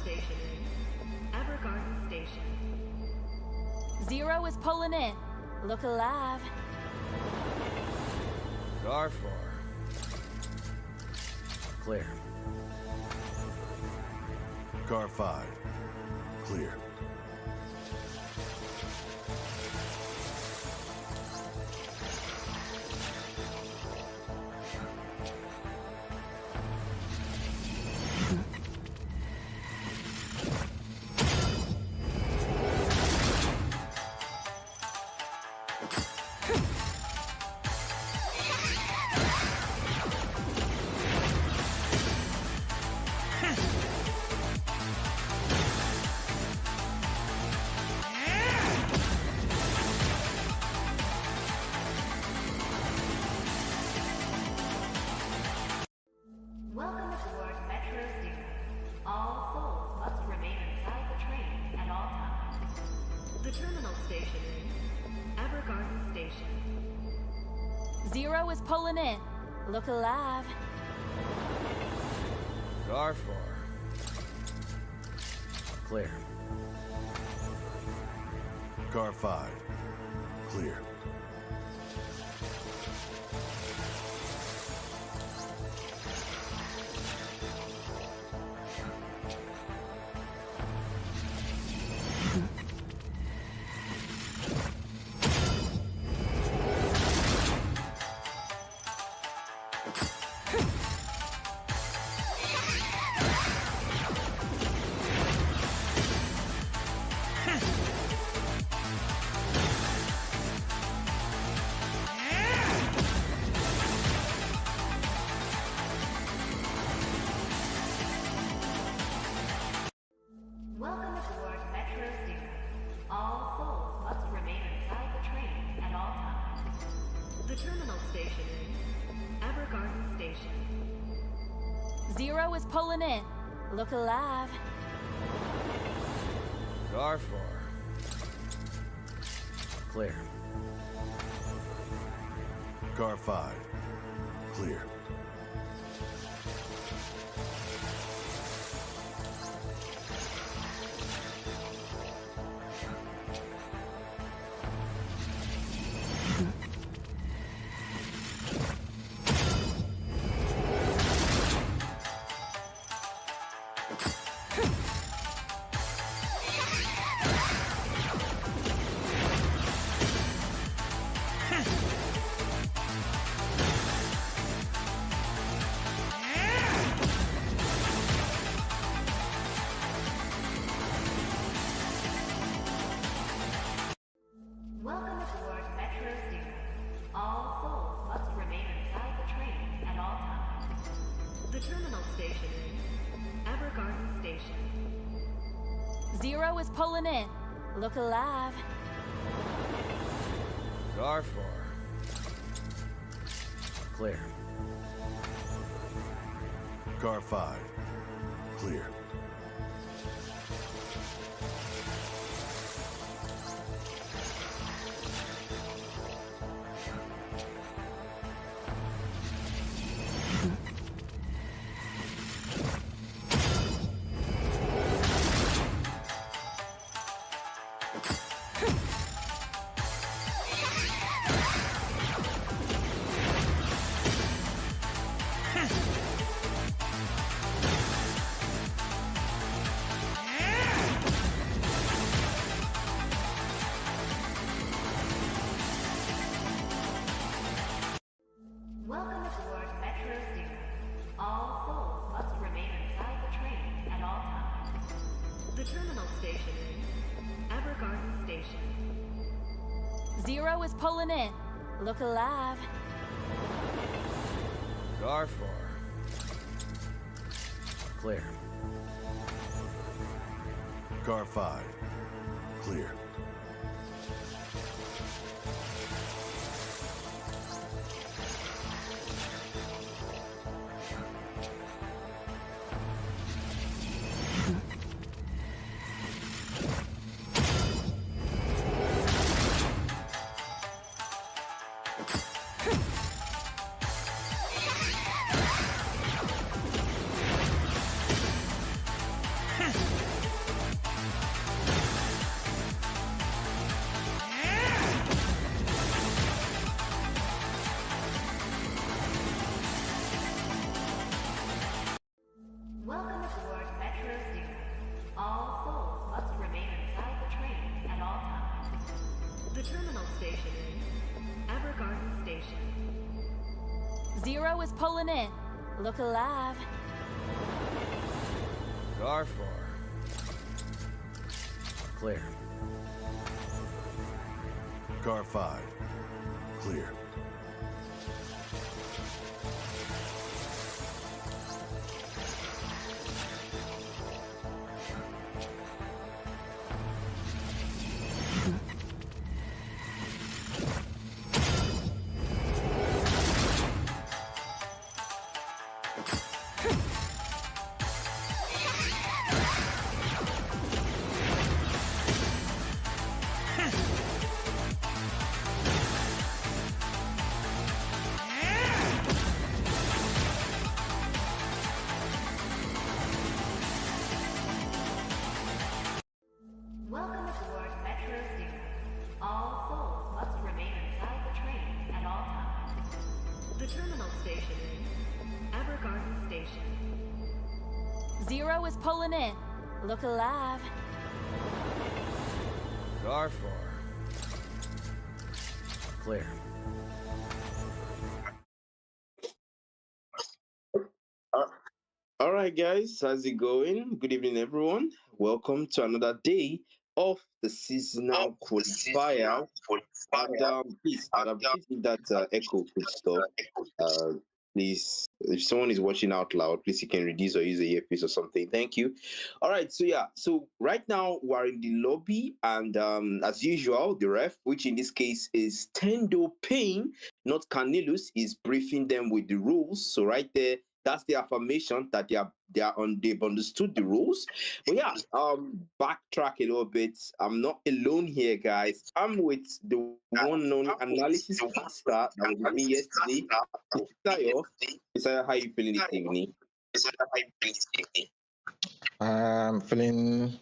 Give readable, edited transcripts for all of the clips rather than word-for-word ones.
station is Evergarden Station. 0 is pulling in. Look alive. Car 4. Clear. Car 5. Clear. Welcome aboard Metro Zero. All souls must remain inside the train at all times. The terminal station is Evergarden Station. 0 is pulling in. Look alive. Car 4. Clear. Car 5. Clear. Welcome aboard Metro Zero. All souls must remain inside the train at all times. The terminal station is Evergarden Station. 0 is pulling in. Look alive. Car 4. Clear. Car 5. Clear. Welcome aboard Metro Zero. All souls must remain inside the train at all times. The terminal station is Evergarden Station. 0 is pulling in. Look alive. Car 4. Clear. Car 5. Clear. Welcome aboard Metro Zero. All souls must remain inside the train at all times. The terminal station is Evergarden Station. 0 is pulling in. Look alive. Car 4. Clear. Car 5. Clear. station is Evergarden Station. 0 is pulling in. Look alive. Car 4. Clear. Car 5. Clear. Welcome aboard Metro Zero. All souls must remain inside the train at all times. The terminal station is Evergarden Station. 0 is pulling in. Look alive. Car 4. Clear. All right, guys, how's it going? Good evening, everyone. Welcome to another day of the seasonal qualifier. And please, I'd appreciate if that echo could stop. Please, if someone is watching out loud, please you can reduce or use a earpiece or something. Thank you. All right, so yeah, so right now we're in the lobby, and as usual, the ref, which in this case is Tendo Payne, not Canilus, is briefing them with the rules. So right there, that's the affirmation that they've understood the rules. But yeah, backtrack a little bit. I'm not alone here, guys. I'm with the one known analysis caster that was with me yesterday. Isaiah, how you feeling this evening? I'm feeling,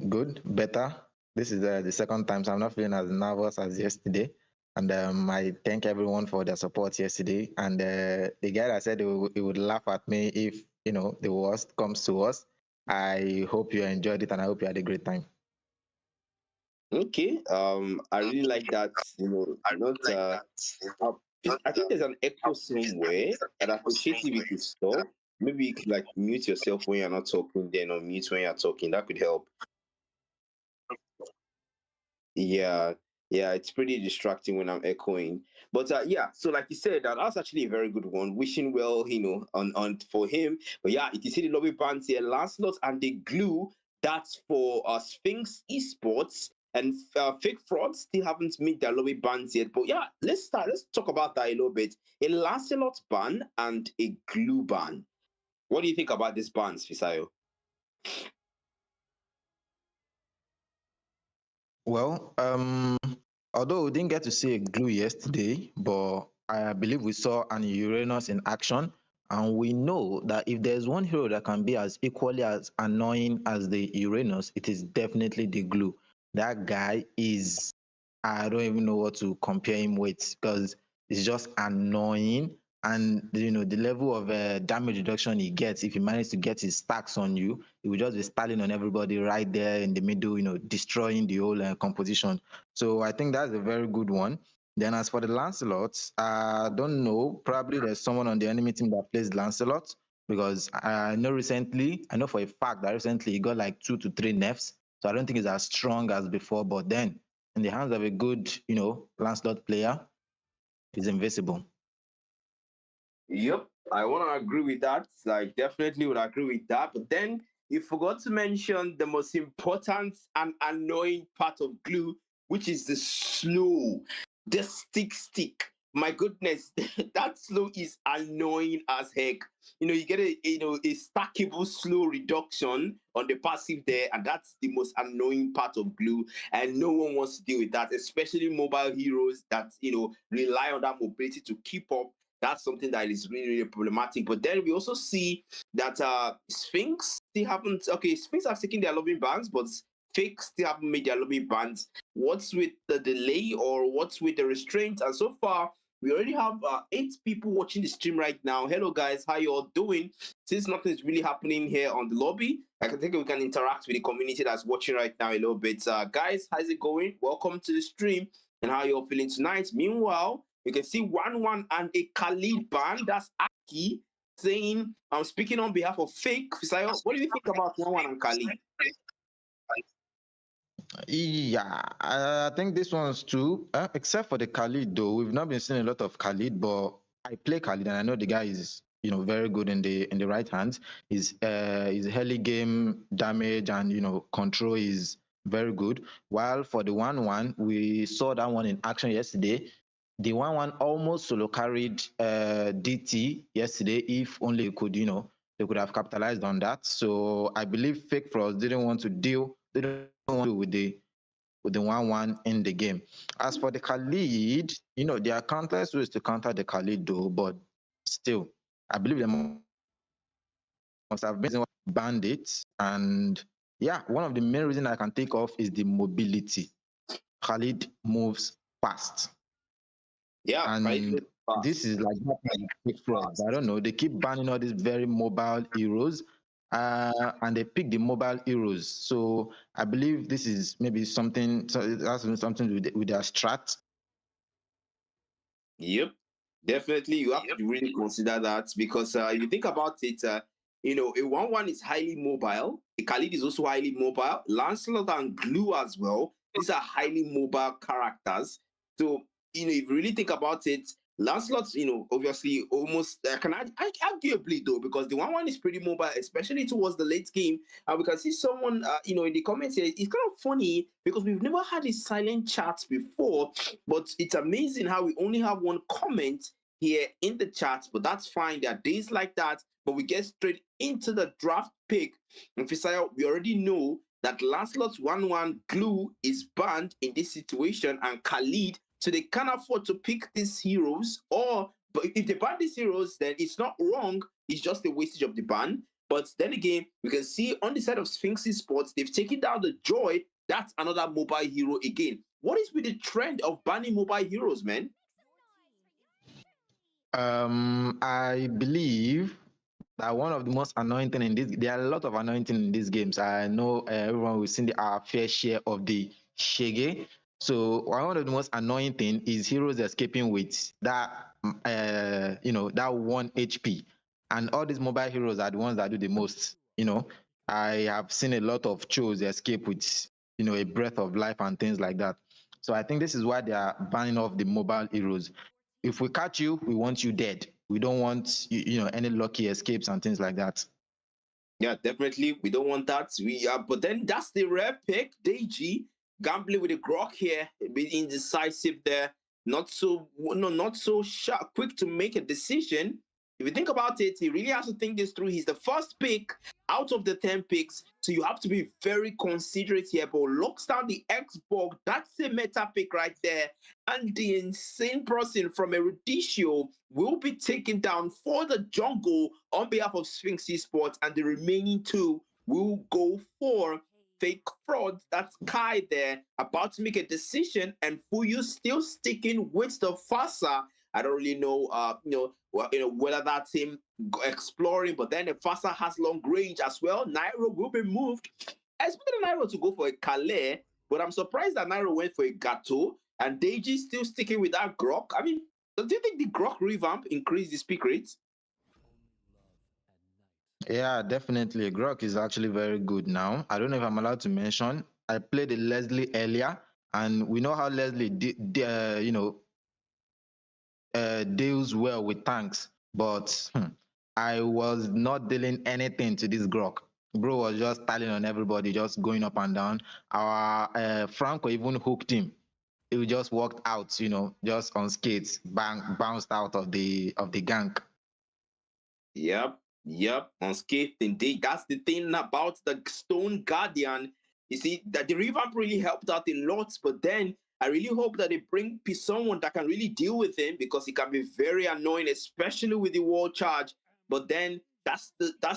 good, better. This is the second time, so I'm not feeling as nervous as yesterday. And I thank everyone for their support yesterday. And the guy that said he would laugh at me if, the worst comes to us. I hope you enjoyed it, and I hope you had a great time. Okay. I really like that. I think there's an echo somewhere, and I appreciate if you could stop. Maybe you could like mute yourself when you're not talking, then or mute when you're talking. That could help. Yeah, it's pretty distracting when I'm echoing. But yeah, so like you said, that's actually a very good one. Wishing well, on for him. But yeah, if you see the lobby bands here, Lancelot and the glue, that's for Sphinx Esports. And Fake Fraud still haven't made their lobby bans yet. But yeah, let's talk about that a little bit. A Lancelot ban and a glue ban. What do you think about these bans, Fisayo? Well, although we didn't get to see a glue yesterday, but I believe we saw an Uranus in action. And we know that if there's one hero that can be as equally as annoying as the Uranus, it is definitely the glue. That guy is, I don't even know what to compare him with, because it's just annoying. And the level of damage reduction he gets, if he manages to get his stacks on you, he will just be styling on everybody right there in the middle, destroying the whole composition. So I think that's a very good one. Then as for the Lancelots, I don't know. Probably there's someone on the enemy team that plays Lancelot, because I know for a fact that recently he got like 2 to 3 nerfs. So I don't think it's as strong as before. But then in the hands of a good, Lancelot player, he's invincible. Yep, I want to agree with that. Like, definitely would agree with that. But then you forgot to mention the most important and annoying part of glue, which is the slow, the stick. My goodness, that slow is annoying as heck. You get a stackable slow reduction on the passive there, and that's the most annoying part of glue. And no one wants to deal with that, especially mobile heroes that rely on that mobility to keep up. That's something that is really, really problematic. But then we also see that Sphinx still haven't. Okay, Sphinx have taken their lobby bans, but Fake still haven't made their lobby bans. What's with the delay, or what's with the restraint? And so far, we already have 8 people watching the stream right now. Hello, guys. How you all doing? Since nothing is really happening here on the lobby, I think we can interact with the community that's watching right now a little bit. Guys, how's it going? Welcome to the stream. and how you're feeling tonight. Meanwhile, you can see 1-1 and a Khalid ban. That's Aki saying, I'm speaking on behalf of Fake. Fisayo, what do you think about 1-1 and Khalid? Yeah, I think this one's true. Except for the Khalid, though, we've not been seeing a lot of Khalid, but I play Khalid, and I know the guy is, very good in the right hands. His early game damage and control is very good. While for the 1-1, we saw that one in action yesterday. The 1-1 almost solo carried DT yesterday. If only it could, they could have capitalized on that. So I believe Fake Frost didn't want to deal. They don't want to with the 1-1 in the game. As for the Khalid, there are countless ways to counter the Khalid though, but still, I believe they must have been bandits. And yeah, one of the main reasons I can think of is the mobility. Khalid moves fast. Yeah, And fast. this is like big fraud. I don't know. They keep banning all these very mobile heroes, and they pick the mobile heroes. So I believe this is maybe something. So it has something with their strat. Yep, definitely. You have to really consider that because if you think about it, a 1-1 is highly mobile. A Khalid is also highly mobile. Lancelot and Glue as well. These are highly mobile characters. So, if you really think about it, Lancelot's, obviously almost can I arguably though, because the 1-1 is pretty mobile, especially towards the late game. And we can see someone, in the comments here. It's kind of funny because we've never had a silent chat before, but it's amazing how we only have one comment here in the chat. But that's fine. There are days like that. But we get straight into the draft pick. And Fisaya, we already know that Lancelot's 1-1 Glue is banned in this situation, and Khalid. So they can't afford to pick these heroes, but if they ban these heroes, then it's not wrong. It's just a wastage of the ban. But then again, we can see on the side of Sphinx Esports, they've taken down the Joy. That's another mobile hero again. What is with the trend of banning mobile heroes, man? I believe that one of the most annoying thing in this, there are a lot of annoying things in these games. I know everyone will see our fair share of the shege. So one of the most annoying thing is heroes escaping with that, that 1 HP, and all these mobile heroes are the ones that do the most. I have seen a lot of chos escape with, a breath of life and things like that. So I think this is why they are banning off the mobile heroes. If we catch you, we want you dead. We don't want any lucky escapes and things like that. Yeah, definitely. We don't want that. But then that's the rare pick. Deji gambling with a grok here, a bit indecisive there. Not so sharp, quick to make a decision. If you think about it, he really has to think this through. He's the first pick out of the 10 picks, so you have to be very considerate here. But locks down the Xbox, that's the meta pick right there. And the insane person from Eruditio will be taken down for the jungle on behalf of Sphinx Esports, and the remaining two will go for Fake Fraud. That's Kai there, about to make a decision, and Fuyu still sticking with the Fasa. I don't really know, whether that's him exploring, but then the Fasa has long range as well. Nairo will be moved. I expected Nairo to go for a Calais, but I'm surprised that Nairo went for a Gato, and Deji still sticking with that Grok. I mean, do you think the Grok revamp increased the speak rates? Yeah, definitely. Grok is actually very good now. I don't know if I'm allowed to mention. I played the Leslie earlier, and we know how Leslie deals well with tanks, but I was not dealing anything to this Grok. Bro was just styling on everybody, just going up and down. Our Franco even hooked him. He just walked out, just on skates, bounced out of the gank. Yep, unscathed indeed. That's the thing about the Stone Guardian. You see, that the revamp really helped out a lot, but then I really hope that they bring someone that can really deal with him, because he can be very annoying, especially with the wall charge. But then that's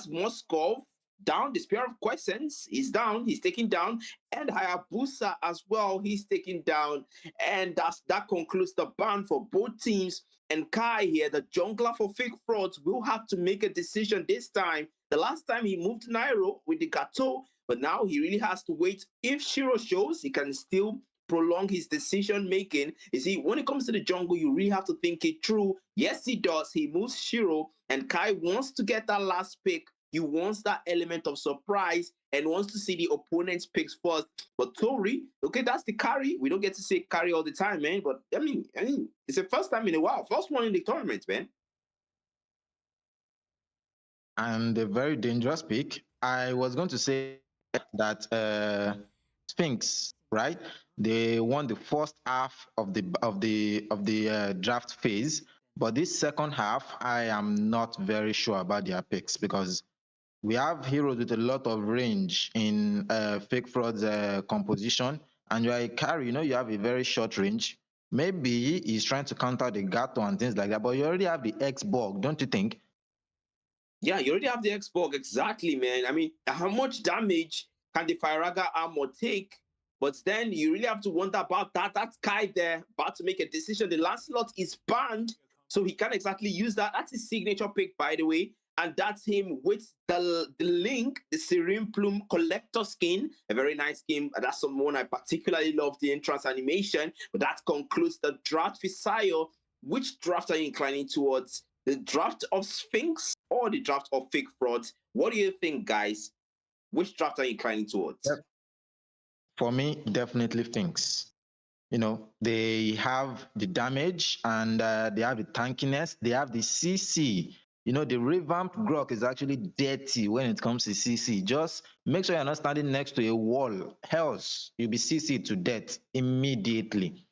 Moskov down. The Spear of Quiescence is down. He's taken down, and Hayabusa as well. He's taken down, and that concludes the ban for both teams. And Kai here, the jungler for Fake Frauds, will have to make a decision this time. The last time he moved Nairo with the Gato, but now he really has to wait. If Shiro shows, he can still prolong his decision making. You see, when it comes to the jungle, you really have to think it through. Yes, he does. He moves Shiro, and Kai wants to get that last pick. He wants that element of surprise and wants to see the opponent's picks first. But Tori, okay, that's the carry. We don't get to say carry all the time, man. But I mean, it's the first time in a while. First one in the tournament, man. And a very dangerous pick. I was going to say that Sphinx, right? They won the first half of the draft phase, but this second half, I am not very sure about their picks because we have heroes with a lot of range in Fake Fraud's composition, and you're a carry, you have a very short range. Maybe he's trying to counter the Gato and things like that, but you already have the X-Bog, don't you think? Yeah, you already have the Xbox, exactly, man. I mean, how much damage can the Firaga armor take? But then you really have to wonder about that. That guy there about to make a decision. The Lancelot is banned, so he can't exactly use that. That's his signature pick, by the way. And that's him with the link, the Serene Plume Collector skin, a very nice skin. That's someone I particularly love the entrance animation. But that concludes the draft for Sayo. Which draft are you inclining towards? The draft of Sphinx or the draft of Fake Frauds? What do you think, guys? Which draft are you inclining towards? For me, definitely Sphinx. They have the damage and they have the tankiness. They have the CC. The revamped Grok is actually dirty when it comes to CC. Just make sure you're not standing next to a wall. Else, you'll be CC to death immediately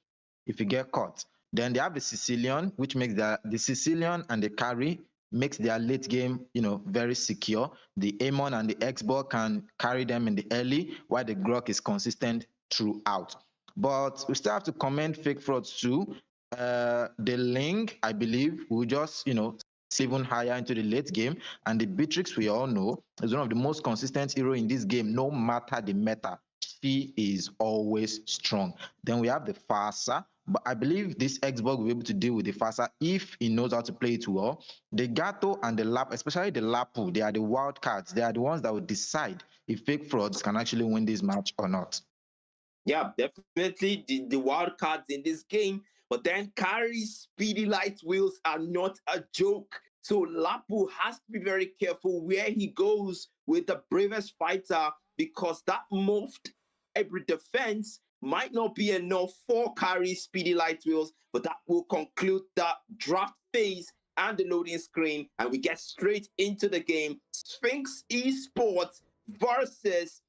if you get caught. Then they have the Sicilian, which makes the Sicilian and the carry makes their late game, very secure. The Amon and the Xbox can carry them in the early, while the Grok is consistent throughout. But we still have to commend Fake Frauds too. The Link, I believe, will just, even higher into the late game. And the Beatrix, we all know, is one of the most consistent hero in this game, no matter the meta. She is always strong. Then we have the Farsa, but I believe this Xbox will be able to deal with the Farsa if he knows how to play it well. The Gato and the Lap, especially the Lapu, they are the wild cards. They are the ones that will decide if Fake Frauds can actually win this match or not. Yeah, definitely the wild cards in this game. But then Kari's speedy light wheels are not a joke. So Lapu has to be very careful where he goes with the bravest fighter because that morphed every defense might not be enough for Kari's speedy light wheels, but that will conclude the draft phase and the loading screen, and we get straight into the game. Sphinx Esports versus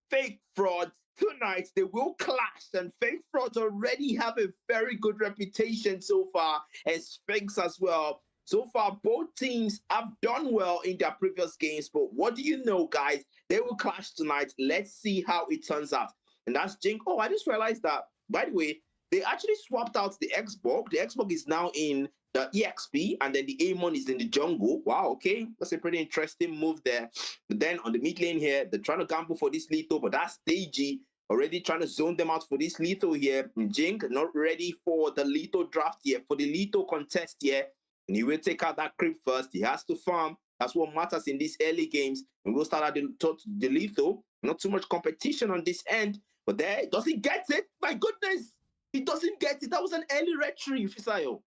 Fake Frauds. Tonight they will clash, and Fake Frauds already have a very good reputation so far, and Sphinx as well. So far, both teams have done well in their previous games, but what do you know, guys? They will clash tonight. Let's see how it turns out. And that's Jink. Oh, I just realized that, by the way, they actually swapped out the Xbox. The Xbox is now in the EXP, and then the Amon is in the jungle. Wow, okay. That's a pretty interesting move there. But then on the mid lane here, they're trying to gamble for this lethal, but that's stagey. Already trying to zone them out for this lethal here. Jink not ready for the lethal draft yet, for the lethal contest here. And he will take out that creep first. He has to farm. That's what matters in these early games. And we'll start at the lethal. Not too much competition on this end. But there, does he get it? My goodness. He doesn't get it. That was an early retrieve, Fisayo.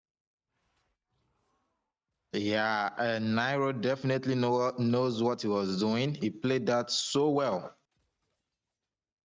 Yeah, Nairo definitely knows what he was doing. He played that so well.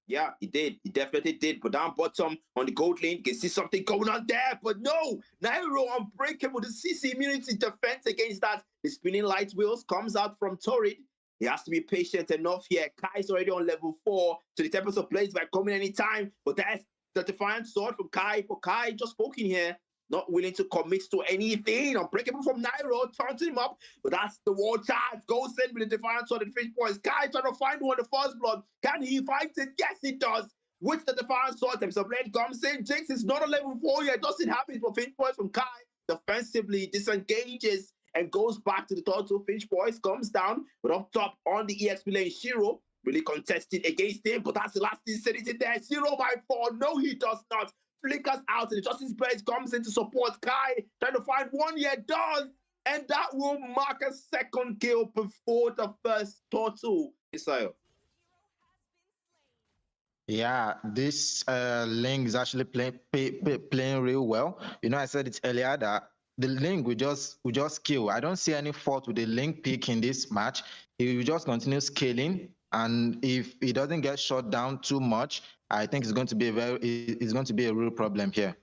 Yeah, he did. He definitely did. But down bottom on the gold lane, you can see something going on there. But no, Nairo unbreakable. The CC immunity defense against that. The spinning light wheels comes out from Torrid. He has to be patient enough here. Kai's already on level 4. So the tempest of plays by coming anytime. But that's the defiant sword from Kai. But Kai just poking here. Not willing to commit to anything. Unbreakable from Nairo, turns him up. But that's the war charge. Goes in with the defiant sword and fish points. Kai trying to find one, the first blood. Can he find it? Yes, he does. With the defiant sword, so blade comes in. Jinx is not a level 4 yet. Doesn't happen for fish points from Kai. Defensively disengages and goes back to the total. Fish Boys comes down, but up top on the EXP lane, Shiro really contested against him, but that's the last thing said in there. Shiro by 4. No, he does not. Flickers out, and the Justice Blade comes in to support Kai, trying to find one yet does, and that will mark a second kill before the first total. Israel. Yeah, this Ling is actually playing real well. You know, I said it earlier that the Ling will just kill. I don't see any fault with the Ling pick in this match. He will just continue scaling, and if he doesn't get shot down too much, I think it's going to be a real problem here.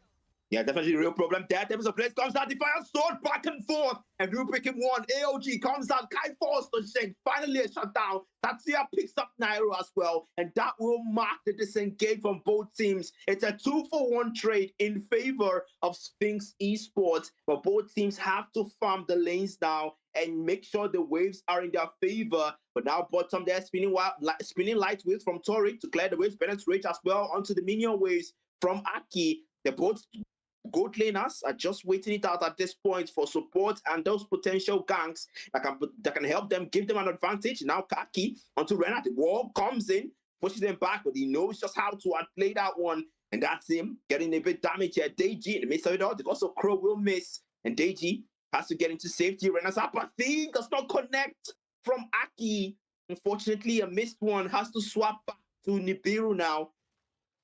Yeah, definitely a real problem there. There's a place comes out, the fire sword back and forth, and Drew picking one. AOG comes out, Kai falls to Shank. Finally a shutdown. Tatsuya picks up Nairo as well, and that will mark the disengage from both teams. It's a 2-for-1 trade in favor of Sphinx Esports, but both teams have to farm the lanes now and make sure the waves are in their favor. But now bottom there, spinning light waves from Tori to clear the waves. Bennett's Rage as well onto the minion waves from Aki. They're both goat laners are just waiting it out at this point for support and those potential ganks that can help them, give them an advantage. Now Kaki onto Renat. The wall comes in, pushes them back, but he knows just how to outplay that one. And that's him getting a bit damage here. Deji in the midst of it all. Also Crow will miss. And Deji has to get into safety. Renat's apathy does not connect from Aki. Unfortunately, a missed one. Has to swap back to Nibiru now.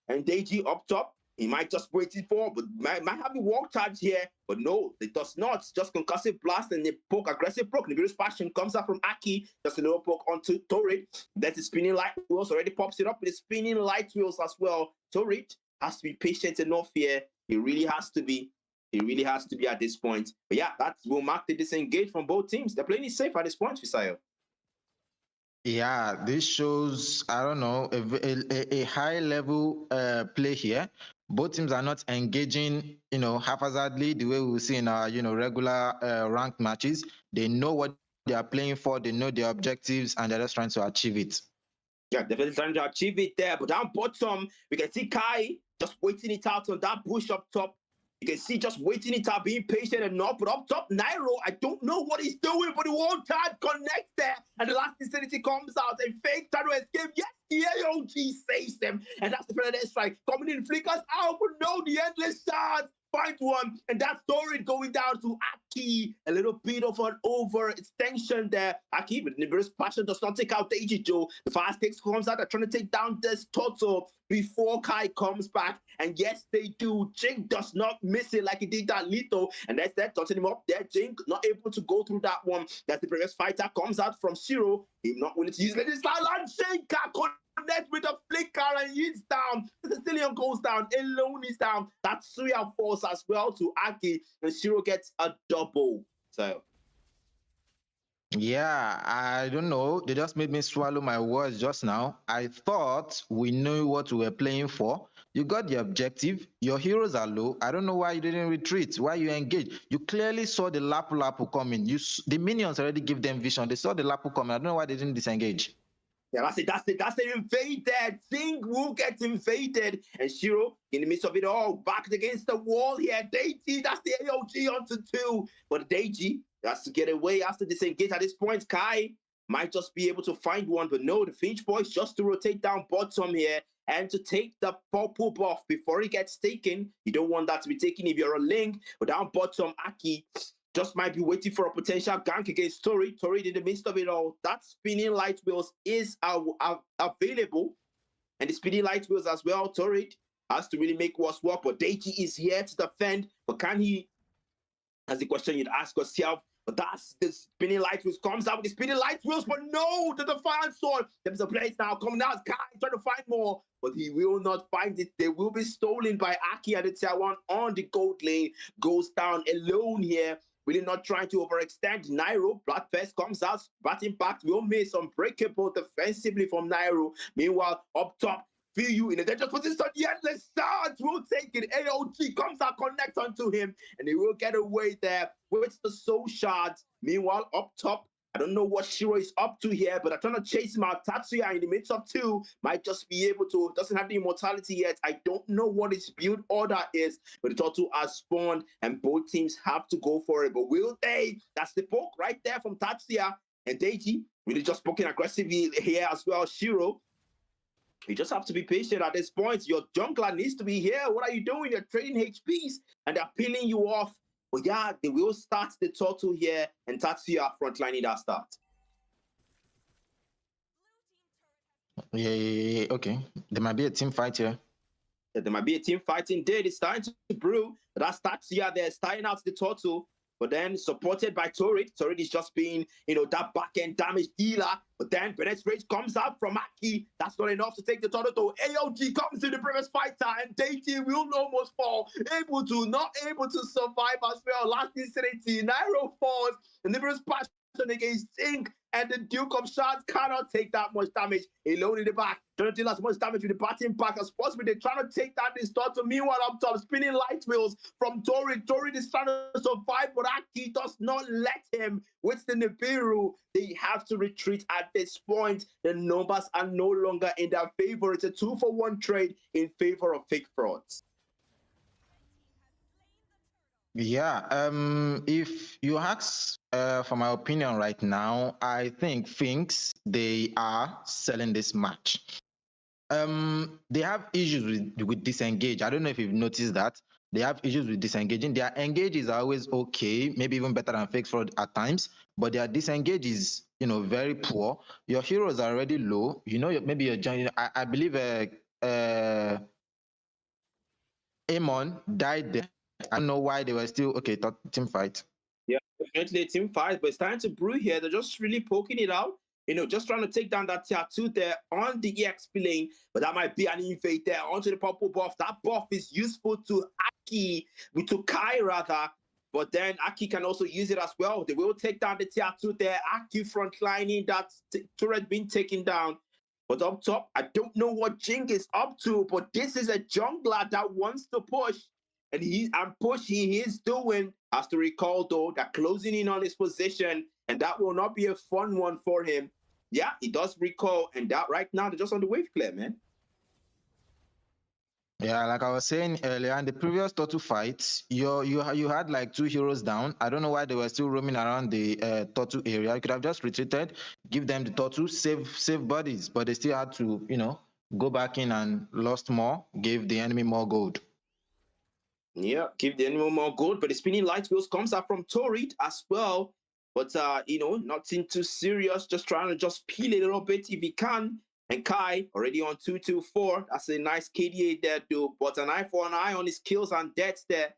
And Deji up top. He might just wait it for, but might have a walk charge here. But no, it does not. It's just concussive blast and the poke, aggressive poke. Nibiru's passion comes out from Aki. Just a little poke onto Torrid. There's the spinning light wheels. Already pops it up with the spinning light wheels as well. Torrid has to be patient enough here. He really has to be. He really has to be at this point. But yeah, that will mark the disengage from both teams. They're playing it safe at this point, Fisayo. Yeah, this shows, I don't know, a high level play here. Both teams are not engaging, haphazardly the way we see in our, regular ranked matches. They know what they are playing for, they know their objectives, and they're just trying to achieve it. Yeah, definitely trying to achieve it there. But down bottom, we can see Kai just waiting it out on that bush up top. You can see just waiting it out, being patient enough. But up top, Nairo, I don't know what he's doing, but he won't try to connect there. And the last insanity comes out and fake trying to escape. Yes, the AOG saves them. And that's the Predator strike. Coming in, flickers out, but no, the endless shots. Find one, and that story going down to Aki. A little bit of an overextension there. Aki, with Nibiru's passion, does not take out Deji Joe. The fast takes comes out. They're trying to take down this Toto before Kai comes back. And yes, they do. Jink does not miss it like he did that Lito. And that's that, touching him up there. Jink not able to go through that one. That's the previous fighter comes out from Shiro. He's not willing to use it. It's like Jink connect with a flicker and he's down. The Sicilian goes down. Alone is down. Tatsuya falls as well to Aki. And Shiro gets a double. So yeah, I don't know. They just made me swallow my words just now. I thought we knew what we were playing for. You got the objective. Your heroes are low. I don't know why you didn't retreat, why you engaged. You clearly saw the Lapu Lapu coming. The minions already give them vision. They saw the Lapu coming. I don't know why they didn't disengage. Yeah, that's it. That's the invaded. Thing will get invaded. And Shiro, in the midst of it all, back against the wall here. Deiji, that's the AOG onto 2. But Deiji has to get away, has to disengage at this point. Kai might just be able to find one, but no, the Finch boys just to rotate down bottom here and to take the purple buff before he gets taken. You don't want that to be taken if you're a Link. But down bottom, Aki just might be waiting for a potential gank against Tori. Tori, in the midst of it all, that spinning light wheels is available. And the spinning light wheels as well, Tori has to really make what's work. But Deiji is here to defend. But can he? That's the question you'd ask yourself. But that's the spinning light wheels comes out with the spinning light wheels. But no, the Defiant Sword. There's a place now coming out. Kai trying to find more. But he will not find it. They will be stolen by Aki at the tier 1 on the gold lane. Goes down alone here. Really not trying to overextend. Nairo, Bloodfest comes out. Bat Impact will miss. Unbreakable defensively from Nairo. Meanwhile, up top, feel you in a dangerous position. The endless stars will take it. AOG comes out, connect onto him, and he will get away there with the soul shards. Meanwhile, up top, I don't know what Shiro is up to here, but I'm trying to chase him out. Tatsuya in the midst of 2 might just be able to, doesn't have the immortality yet. I don't know what his build order is, but the Tortu has spawned and both teams have to go for it. But will they? That's the poke right there from Tatsuya. And Deiji really just poking aggressively here as well. Shiro, you just have to be patient at this point. Your jungler needs to be here. What are you doing? You're trading HPs and they're peeling you off. But yeah, they will start the Turtle here and Tatsuya frontlining that start. Yeah, okay. There might be a team fight here. There might be a team fight indeed. It's starting to brew. That starts here. They're starting out the total. But then supported by Torrid. Torrid is just being, that back-end damage dealer. But then Bennett's Rage comes out from Aki. That's not enough to take the total. AOG comes in the previous fighter, and Deji will almost fall. Not able to survive as well. Last incident, Nairo falls. And the previous passion against Zinc, and the Duke of Shards cannot take that much damage alone in the back. Trying to deal as much damage with the batting pack as possible. They're trying to take that distortion. Meanwhile, up top, spinning light wheels from Torrid. Torrid is trying to survive, but Aki does not let him. With the Nibiru, they have to retreat at this point. The numbers are no longer in their favor. It's a 2-for-1 trade in favor of fake frauds. Yeah, if you ask for my opinion right now, I think Sphinx, they are selling this match. They have issues with disengage. I don't know if you've noticed that. They have issues with disengaging. Their engage is always okay, maybe even better than fake fraud at times, but their disengage is, very poor. Your heroes are already low. Maybe your I believe Amon died there. I don't know why they were still okay. Team fight. Yeah, definitely a team fight, but it's starting to brew here. They're just really poking it out. Just trying to take down that tier 2 there on the EXP lane, but that might be an invade there onto the purple buff. That buff is useful to Aki, to Kai rather, but then Aki can also use it as well. They will take down the tier 2 there. Aki frontlining that turret being taken down. But up top, I don't know what Jing is up to, but this is a jungler that wants to push. And he is doing. Has to recall though that closing in on his position, and that will not be a fun one for him. Yeah, he does recall, and that right now they're just on the wave clear, man. Yeah, like I was saying earlier, in the previous Totu fights, you had like 2 heroes down. I don't know why they were still roaming around the Totu area. You could have just retreated, give them the Totu, save bodies, but they still had to, go back in and lost more, gave the enemy more gold. Yeah, give the enemy more gold, but the spinning light wheels comes out from Torrid as well. But nothing too serious. Just trying to just peel a little bit if he can. And Kai already on 224. That's a nice KDA there, too. But an eye for an eye on his kills and deaths there.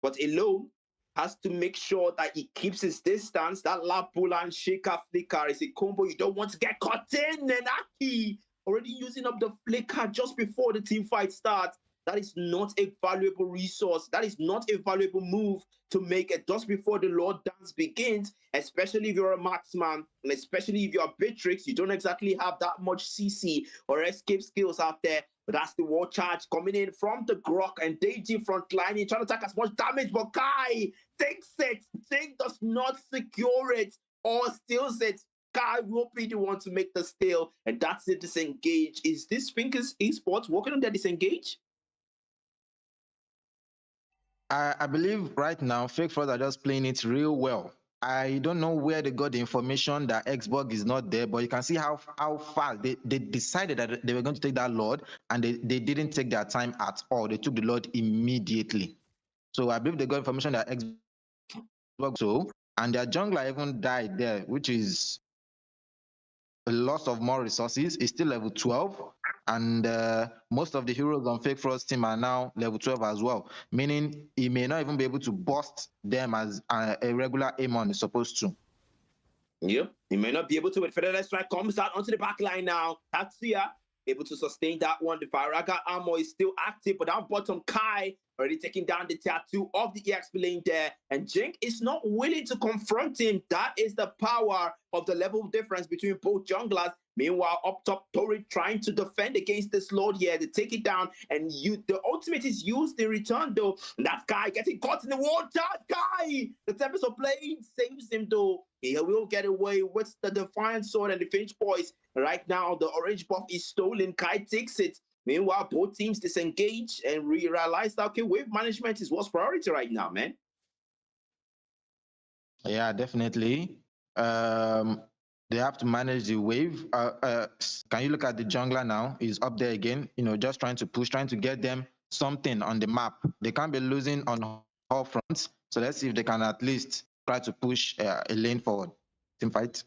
But alone has to make sure that he keeps his distance. That Lapula and Shaker flicker is a combo you don't want to get caught in. And Aki already using up the flicker just before the team fight starts. That is not a valuable resource. That is not a valuable move to make it just before the Lord Dance begins, especially if you're a marksman, and especially if you're Beatrix. You don't exactly have that much CC or escape skills out there. But that's the war charge coming in from the Grok and Deji frontline. Trying to attack as much damage, but Kai takes it. Zing does not secure it or steals it. Kai will be the one to make the steal, and that's the disengage. Is this Sphinx Esports working on their disengage? I believe right now, fake frauds are just playing it real well. I don't know where they got the information that Xbox is not there, but you can see how fast they decided that they were going to take that Lord, and they didn't take their time at all. They took the Lord immediately. So I believe they got information that Xbox and their jungler even died there, which is a loss of more resources. It's still level 12. And most of the heroes on Fake Frauds team are now level 12 as well, meaning he may not even be able to bust them as a regular Amon is supposed to. Yep, he may not be able to, but Federal Strike comes out onto the back line now. Tatsuya able to sustain that one. The Viraga armor is still active, but down bottom, Kai already taking down the tattoo of the EXP lane there. And Jink is not willing to confront him. That is the power of the level difference between both junglers. Meanwhile, up top, Torrid trying to defend against this Lord here to take it down. And the ultimate is used in return, though. And that guy getting caught in the water. Guy! The Tempest of Blade saves him, though. He will get away with the Defiant Sword and the Finch Boys. Right now, the orange buff is stolen. Kai takes it. Meanwhile, both teams disengage and realize that, okay, wave management is what's priority right now, man. Yeah, definitely. They have to manage the wave. Can you look at the jungler now? He's up there again, just trying to push, trying to get them something on the map. They can't be losing on all fronts. So let's see if they can at least try to push a lane forward. Team fight.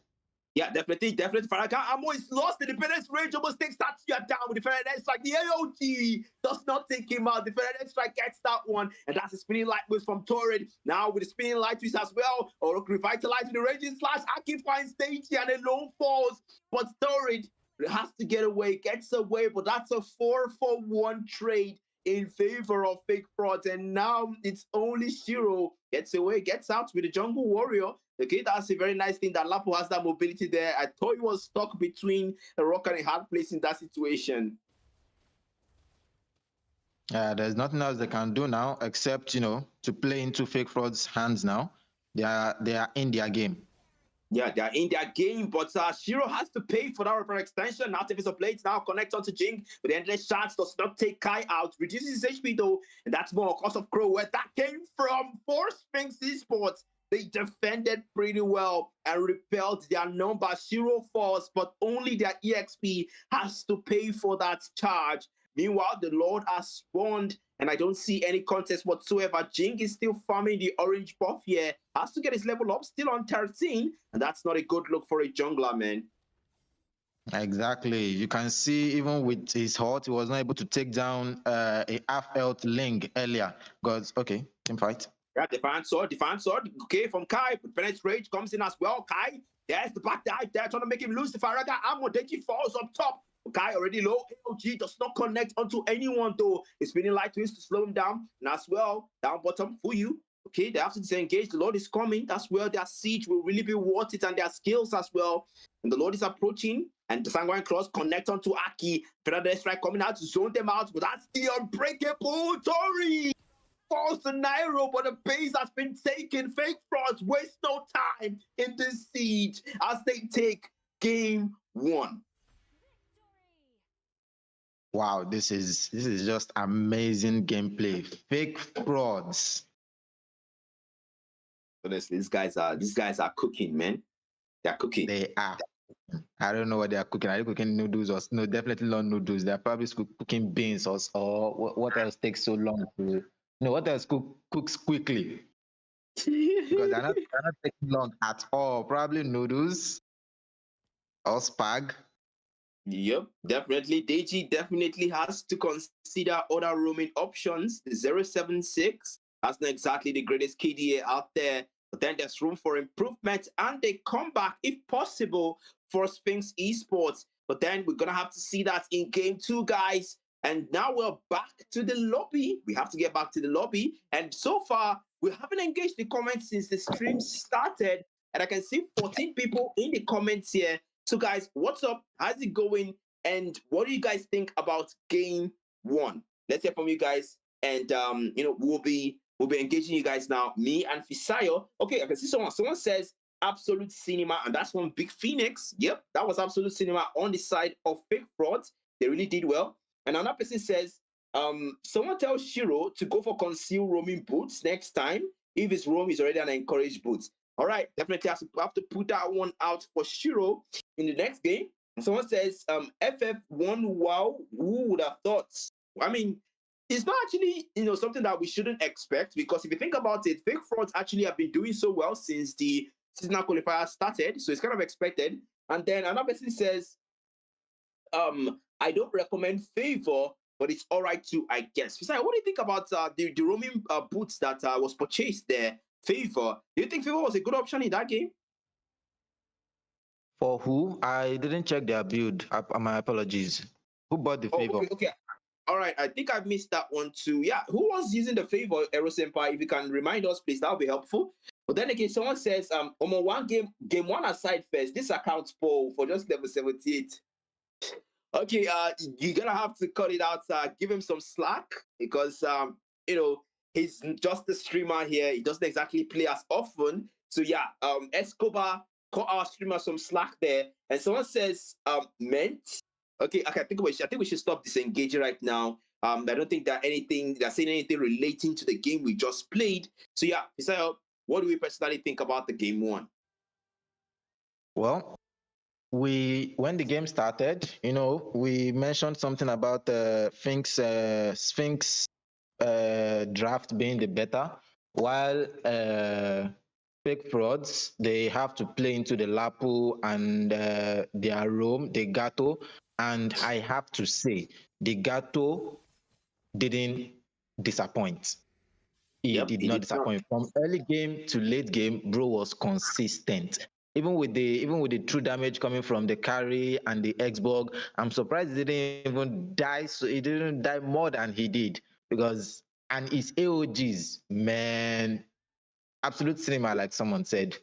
Yeah, definitely. Farrakhan Amo is lost. The defender's range almost takes that year down with the defender strike. The AOG does not take him out. The defender strike gets that one, and that's a spinning light twist from Torrid. Now with the spinning light twist as well, or revitalizing the raging slash. Aki finds Stagey and a lone falls, but Torrid has to get away, gets away, but that's a 4-for-1 trade in favor of Fake Frauds, and now it's only Shiro gets away, gets out with the Jungle Warrior. Okay, that's a very nice thing that Lapo has that mobility there. I thought he was stuck between a rock and a hard place in that situation. There's nothing else they can do now except, to play into Fake Fraud's hands now. They are in their game. Yeah, they're in their game, but Shiro has to pay for that repair extension. Now, if it's a blade, now connect onto Jing, but the endless chance does not take Kai out, reduces his HP though, and that's more cost of Crow, where that came from for Sphinx Esports. They defended pretty well and repelled their number. Shiro falls, but only their EXP has to pay for that charge. Meanwhile, the Lord has spawned, and I don't see any contest whatsoever. Jing is still farming the orange buff here. Has to get his level up, still on 13, and that's not a good look for a jungler, man. Exactly. You can see even with his heart, he was not able to take down a half-health Ling earlier. Because, okay, team fight. Yeah, defense sword. Okay, from Kai. Penet's Rage comes in as well. Kai, there's the back dive there, trying to make him lose the Faraga. Ammo, Deji falls up top. Kai already low. AOG does not connect onto anyone though. It's spinning light twist to slow him down. And as well, down bottom for you. Okay, they have to disengage. The Lord is coming. That's where their siege will really be worth it, and their skills as well. And the Lord is approaching, and the Sanguine Cross connect onto Aki. Predator Strike coming out to zone them out, but that's the unbreakable Tori. Falls to Nairo, but the base has been taken. Fake Frauds waste no time in this siege as they take game 1. Wow, this is just amazing gameplay. Fake Frauds. Honestly, these guys are cooking, man. They're cooking. They are. I don't know what they are cooking. Are they cooking noodles or no? Definitely not noodles. They're probably cooking beans or what else takes so long to. No, what else cooks quickly? Because they're not taking long at all. Probably noodles or spag. Yep, definitely. Deji definitely has to consider other roaming options. The 076, that's not exactly the greatest KDA out there, but then there's room for improvement, and they come back, if possible, for Sphinx Esports. But then we're going to have to see that in game 2, guys. And now we're back to the lobby. We have to get back to the lobby. And so far, we haven't engaged the comments since the stream started. And I can see 14 people in the comments here. So, guys, what's up? How's it going? And what do you guys think about game 1? Let's hear from you guys. And, we'll be engaging you guys now. Me and Fisayo. Okay, I can see someone. Someone says Absolute Cinema. And that's one Big Phoenix. Yep, that was Absolute Cinema on the side of Fake Frauds. They really did well. And another person says, someone tells Shiro to go for concealed roaming boots next time. If his roam is already an encouraged boots. All right, definitely have to put that one out for Shiro in the next game. And someone says, FF1 wow, who would have thought? I mean, it's not actually, something that we shouldn't expect, because if you think about it, Fake Frauds actually have been doing so well since the seasonal qualifier started. So it's kind of expected. And then another person says, I don't recommend Favor, but it's all right too, I guess. Besides, what do you think about the roaming boots that was purchased there? Favor. Do you think Favor was a good option in that game? For who? I didn't check their build. My apologies. Who bought the Favor? Okay. All right. I think I missed that one too. Yeah. Who was using the Favor, Aero Senpai? If you can remind us, please, that would be helpful. But then again, someone says, one game 1 aside first, this account's for just level 78. Okay, you're gonna have to cut it out. Give him some slack, because he's just a streamer here. He doesn't exactly play as often. So yeah, Escobar cut our streamer some slack there. And someone says, meant. Okay, I think we should stop disengaging right now. I don't think they're saying anything relating to the game we just played. So yeah, Isaiah, what do we personally think about the game 1? Well, when the game started, we mentioned something about Sphinx draft being the better, while fake frauds, they have to play into the Lapu and their Rome, the Gato. And I have to say, the Gato didn't disappoint. He Yep, did he not did not. disappoint. From early game to late game, bro was consistent. Even with the true damage coming from the carry and the Xborg, I'm surprised he didn't even die. So he didn't die more than he did because and his AOGs, man, absolute cinema, like someone said,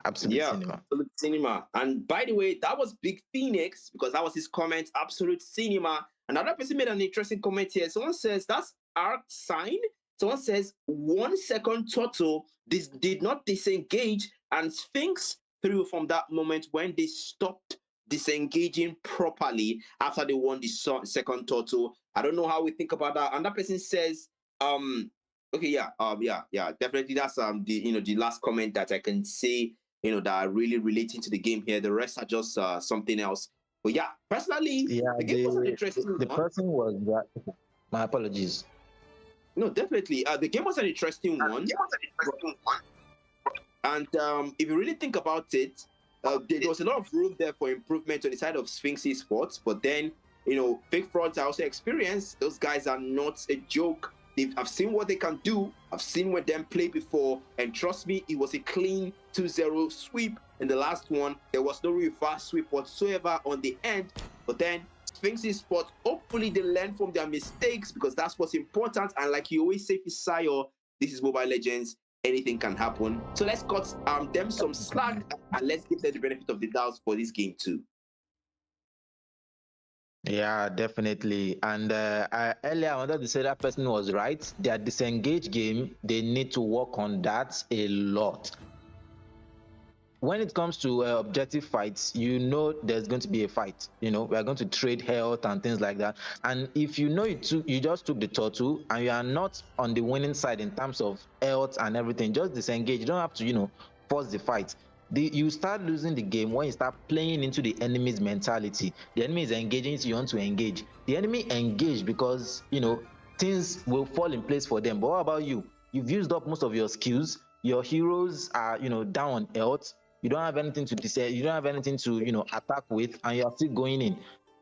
absolute Yeah, cinema. absolute cinema. And by the way, that was Big Phoenix because that was his comment. Absolute cinema. Another person made an interesting comment here. Someone says that's arc sign. Someone says 1 second total. This did not disengage, and Sphinx threw from that moment when they stopped disengaging properly after they won the second total. I don't know how we think about that. And that person says, okay, yeah, definitely. That's the last comment that I can say that are really relating to the game here. The rest are just something else. But yeah, personally, Yeah, the game was an interesting the one. person was that. My apologies. No, definitely. The game was an interesting one. And if you really think about it, there was a lot of room there for improvement on the side of Sphinx Esports. But then, fake frauds I also experienced. Those guys are not a joke. I've seen what they can do. I've seen with them play before. And trust me, it was a clean 2-0 sweep. In the last one, there was no reverse sweep whatsoever on the end. But then Sphinx Esports, hopefully they learn from their mistakes because that's what's important. And like you always say, Fisayo, this is Mobile Legends. Anything can happen. So let's cut them some slack and let's give them the benefit of the doubt for this game too. Yeah, definitely. And earlier I wanted to say that person was right. Their disengage game, they need to work on that a lot. When it comes to objective fights, there's going to be a fight. We are going to trade health and things like that. And if you just took the turtle and you are not on the winning side in terms of health and everything, just disengage. You don't have to, force the fight. You start losing the game when you start playing into the enemy's mentality. The enemy is engaging, so you want to engage. The enemy engage because things will fall in place for them. But what about you? You've used up most of your skills. Your heroes are down on health. You don't have anything to decide. You don't have anything to attack with, and you are still going in.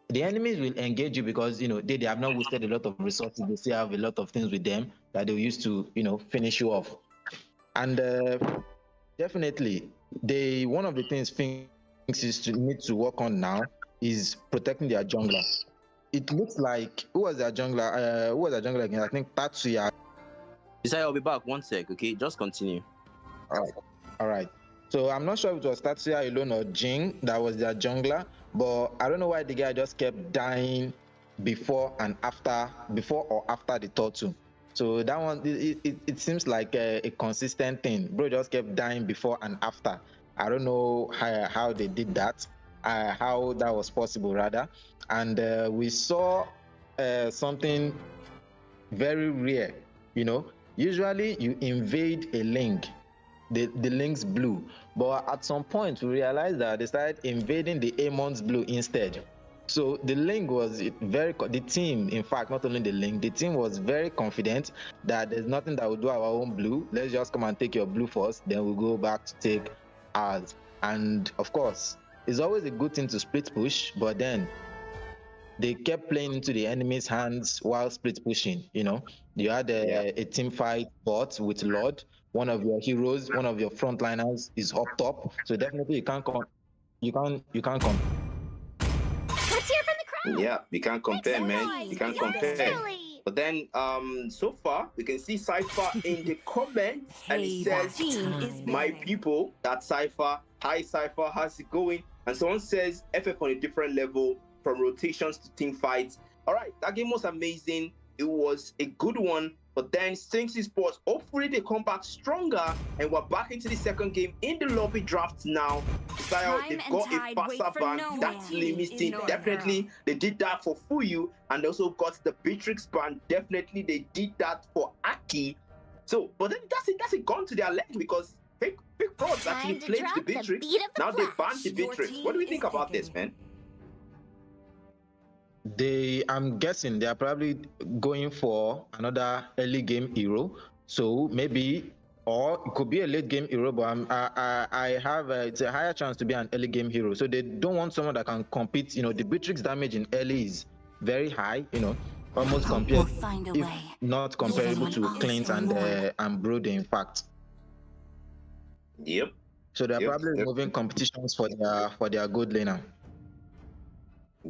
The enemies will engage you because they have not wasted a lot of resources. They still have a lot of things with them that they will use to finish you off. And definitely, one of the things Sphinx need to work on now is protecting their jungler. It looks like who was their jungler? Who was their jungler again? I think Tatsuya. Decide I'll be back 1 sec, okay? Just continue. All right. So I'm not sure if it was Tatsuya alone or Jing that was their jungler, but I don't know why the guy just kept dying before or after the turtle. So that one, it seems like a consistent thing. Bro just kept dying before and after. I don't know how they did that, how that was possible rather. And we saw something very rare. Usually you invade a link, the links blue, but at some point we realized that they started invading the Amon's blue instead. So the link was the team, in fact, not only the link, the team was very confident that there's nothing that will do our own blue. Let's just come and take your blue first, then we'll go back to take ours. And of course, it's always a good thing to split push, but then they kept playing into the enemy's hands while split pushing. You had a team fight bot with Lord. One of your heroes, one of your frontliners is up top. So definitely you can't come. Let's hear from the crowd. Yeah, we can't compare, man. We can't compare. Silly. But then, so far we can see Cypher in the comments, and he says, "My people, that Cypher. Hi, Cypher. How's it going?" And someone says, "FF on a different level, from rotations to team fights." All right, that game was amazing. It was a good one. But then Sphinx Esports, hopefully they come back stronger, and we're back into the second game in the lobby draft now. They've got a faster ban. That's limited. Definitely, they did that for Fuyu, and they also got the Beatrix ban. Definitely, they did that for Aki. So, but then that's it gone to their leg because Big Frauds actually played the Beatrix. Now they banned the Beatrix. What do we think about this, man? I'm guessing they are probably going for another early game hero. So maybe or it could be a late game hero, but I have it's a higher chance to be an early game hero. So they don't want someone that can compete. The Beatrix damage in early is very high. Almost Hope we'll compared, find a if way. not comparable to Someone Clint else reward. and Brody, in fact. Yep. So they're Yep, probably removing competitions for their good laner.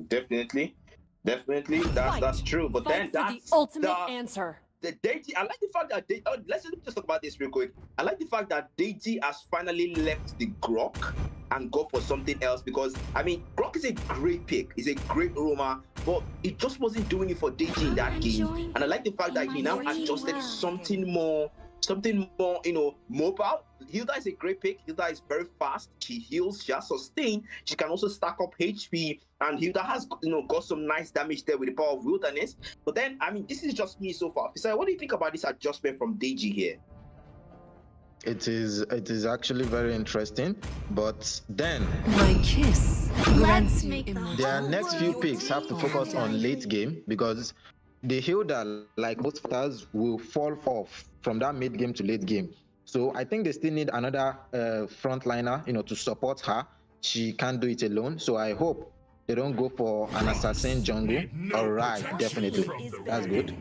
Definitely. That's true. But then Fight for that's the ultimate answer. the Deji. I like the fact that let's just talk about this real quick. I like the fact that Deji has finally left the Grok and go for something else, because I mean Grok is a great pick, he's a great roamer, but it just wasn't doing it for Deji in that game. And I like the fact that he now adjusted something more, mobile. Hilda is a great pick. Hilda is very fast. She heals, she has sustain. She can also stack up HP, and Hilda has got some nice damage there with the power of wilderness. But then, I mean, this is just me so far. So what do you think about this adjustment from Deji here? It is actually very interesting, but then My kiss grants you make the immortality. their next few picks have to focus on late game, because the Hilda, like most fighters, will fall off from that mid game to late game. So I think they still need another frontliner, to support her. She can't do it alone. So I hope they don't go for an assassin jungle. All right, definitely, that's good.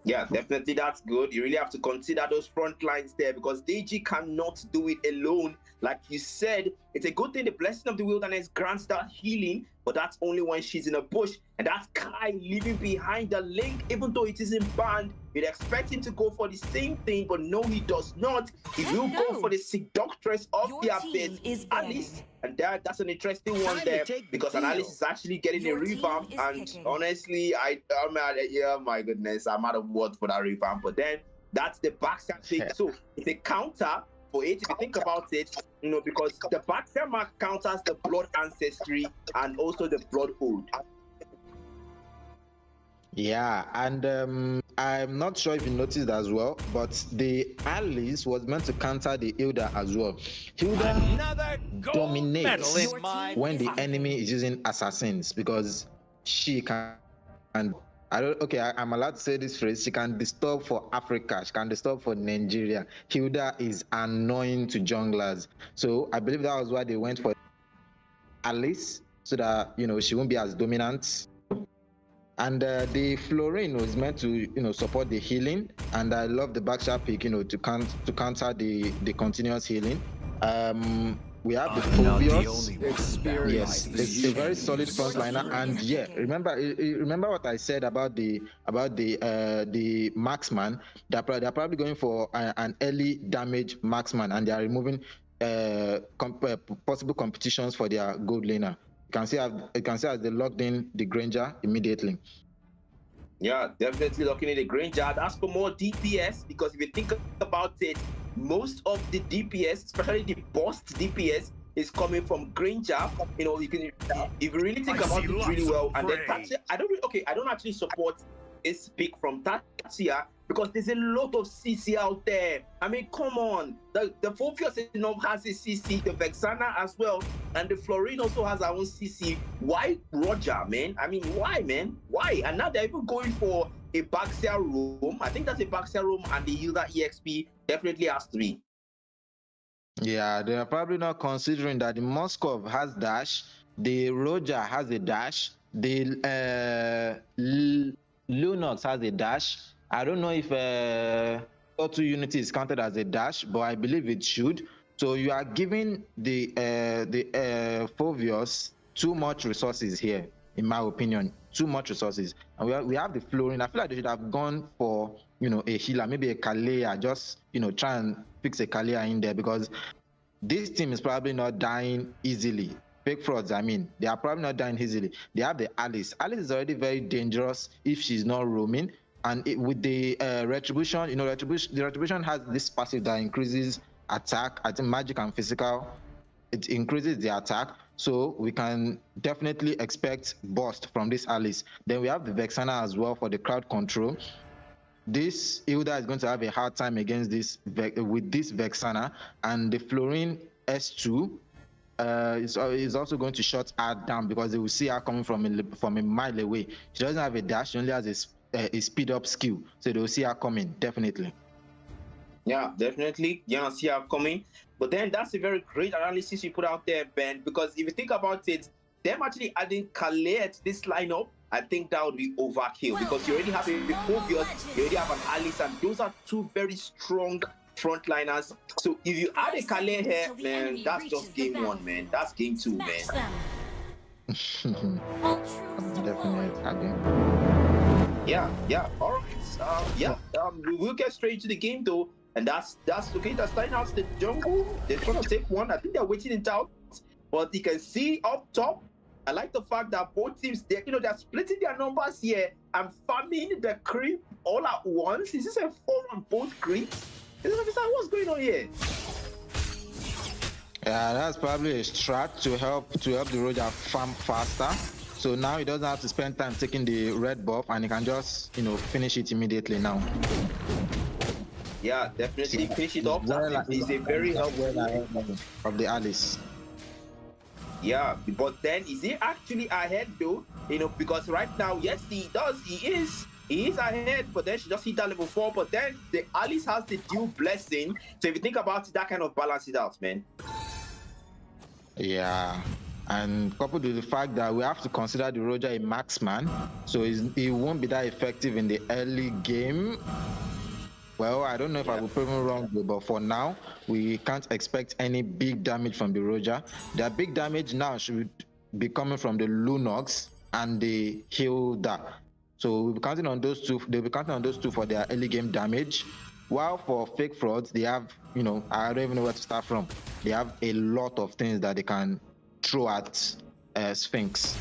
Yeah, definitely that's good. You really have to consider those front lines there, because Deji cannot do it alone. Like you said, it's a good thing the blessing of the wilderness grants that healing, but that's only when she's in a bush. And that's Kai leaving behind the link, even though it isn't banned. You'd expect him to go for the same thing, but no, he does not. He will go for the seductress of the abyss, Alice. And that's an interesting one there, because Alice is actually getting a revamp. And honestly, oh my goodness, I'm out of words for that revamp. But then that's the backstab pick. So it's a counter for it, if you think about it, because the backstab mark counters the blood ancestry and also the blood ode. Yeah, and I'm not sure if you noticed as well, but the Alice was meant to counter the Hilda as well. Hilda dominates when the enemy is using assassins, because she can. And I'm allowed to say this phrase. She can disturb for Africa. She can disturb for Nigeria. Hilda is annoying to junglers. So I believe that was why they went for Alice, so that she won't be as dominant. And the Florine was meant to support the healing, and I love the backshot pick to counter the continuous healing. We have the Phobios. Yes, it's a very solid frontliner, and yeah, remember what I said about the marksman. They're probably going for an early damage marksman, and they are removing possible competitions for their gold laner. You can see as they locked in the Granger immediately. Yeah, definitely looking at the Granger. That's for more DPS, because if you think about it, most of the DPS, especially the burst DPS, is coming from Granger. You can, if you really think about it really well, and then Tatsia, I don't actually support this pick from Tatsia, because there's a lot of CC out there. I mean, come on. The Phobios has a CC, the Vexana as well, and the Florine also has her own CC. Why Roger, man? I mean, why, man? Why? And now they're even going for a Baxia room. I think that's a Baxia room, and the Hilda EXP definitely has to be. Yeah, they are probably not considering that the Moskov has dash, the Roger has a dash, the Lunox has a dash. I don't know if Auto Unity is counted as a dash, but I believe it should. So you are giving the Phobios too much resources here, in my opinion. Too much resources. And we have the Florine. I feel like they should have gone for a healer, maybe a Kalea, just try and fix a Kalea in there, because this team is probably not dying easily. Fake frauds, I mean, they are probably not dying easily. They have the Alice. Alice is already very dangerous if she's not roaming. And with the Retribution, the Retribution has this passive that increases attack, I think magic and physical. It increases the attack. So we can definitely expect burst from this Alice. Then we have the Vexana as well for the crowd control. This Hilda is going to have a hard time against this with this Vexana, and the Florine S2 is also going to shut her down, because they will see her coming from a mile away. She doesn't have a dash; she only has a speed up skill, so they will see her coming definitely. Yeah, definitely. You don't see her coming. But then that's a very great analysis you put out there, Ben, because if you think about it, them actually adding Calais to this lineup, I think that would be overkill because you already have a Phobius, you already have an Alice, and those are two very strong frontliners. So if you add a Calais here, man, that's just game one, man. That's game two, man. Definitely again. Yeah. All right. We will get straight into the game though, and that's okay. That's starting out the jungle. They're trying to take one. I think they're waiting it out, but you can see up top. I like the fact that both teams, they're splitting their numbers here and farming the creep all at once. Is this a 4 on both creeps? What's going on here? Yeah, that's probably a strat to help the Roger farm faster. So now he doesn't have to spend time taking the red buff, and he can just finish it immediately now. Yeah, definitely finish it off. That is a very helpful of the Alice. Yeah, but then is he actually ahead though? Because right now, yes, he is ahead, but then she just hit that level 4. But then the Alice has the dual blessing. So if you think about it, that kind of balance it out, man. Yeah, and coupled with the fact that we have to consider the Roger a marksman, so he won't be that effective in the early game. Well, I don't know if I will prove him wrong, but for now, we can't expect any big damage from the Roger. The big damage now should be coming from the Lunox and the Hilda. So we'll be counting on those two. They'll be counting on those two for their early game damage. While for fake frauds, they have, I don't even know where to start from. They have a lot of things that they can throw at Sphinx.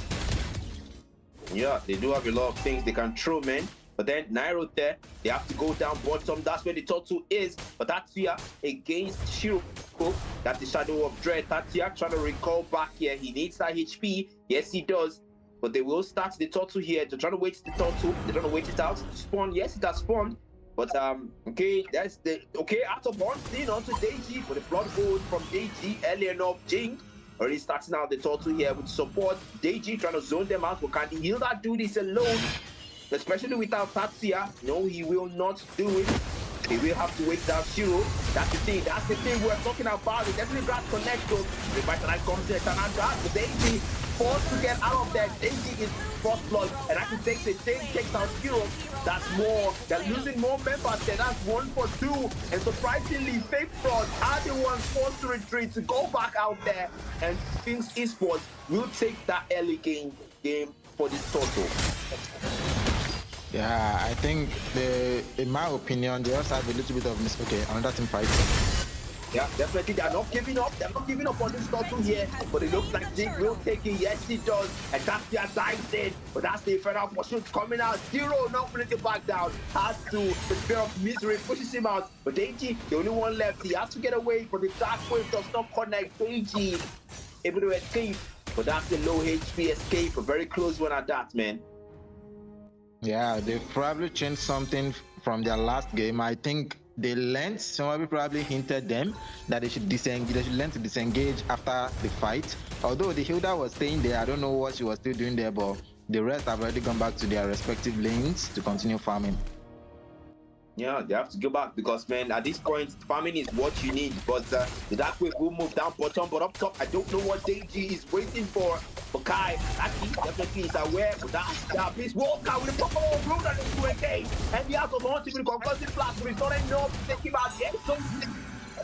Yeah, they do have a lot of things they can throw, man. But then Nairo there, they have to go down bottom. That's where the turtle is. But Tatsuya against Shiroko. That's the Shadow of Dread. Tatsuya trying to recall back here. He needs that HP. Yes, he does. But they will start the turtle here. They're trying to wait the turtle. They're trying to wait it out to spawn. Yes, it has spawned. But that's the out of one thing onto Deji. But the blood goes from Deji early enough. Jing already starting out the turtle here with support. Deji trying to zone them out. But can he heal that dude? He's alone. Especially without Tatsuya, no, he will not do it. He will have to wait down Shiro. That's the thing we're talking about. It definitely grabs Connecto. Revitalize comes there, Tanaka. But Deji forced to get out of there. Deji is first blood, and I can take the same takes out Shiro. That's more. They're losing more members there. That's 1 for 2. And surprisingly, Fake Fraud are the ones forced to retreat to go back out there. And Sphinx Esports will take that early game for this total. Yeah, I think in my opinion, they also have a little bit of okay, another team fight. Yeah, definitely. They're not giving up. They're not giving up on this turtle here. But it looks like Jig will take it. Yes, he does. And that's their dives in. But that's the final pursuit coming out. Zero not willing to back down. Has to. The fear of misery pushes him out. But Deji, the only one left. He has to get away. But the dark wave does not connect. Deji able to escape. But that's the low HP escape. A very close one at that, man. Yeah, they probably changed something from their last game. I think they learned, somebody probably hinted them that they should learn to disengage after the fight. Although the Hilda was staying there, I don't know what she was still doing there, but the rest have already gone back to their respective lanes to continue farming. Yeah, they have to go back because, man, at this point, farming is what you need. But the Dark Wave will move down bottom, but up top, I don't know what Deji is waiting for. But Kai, actually, definitely is aware. But that beast walk out with a proper road and into a gate. And the out of launch with a concussive blast, but it's not enough to take him out. Yes, so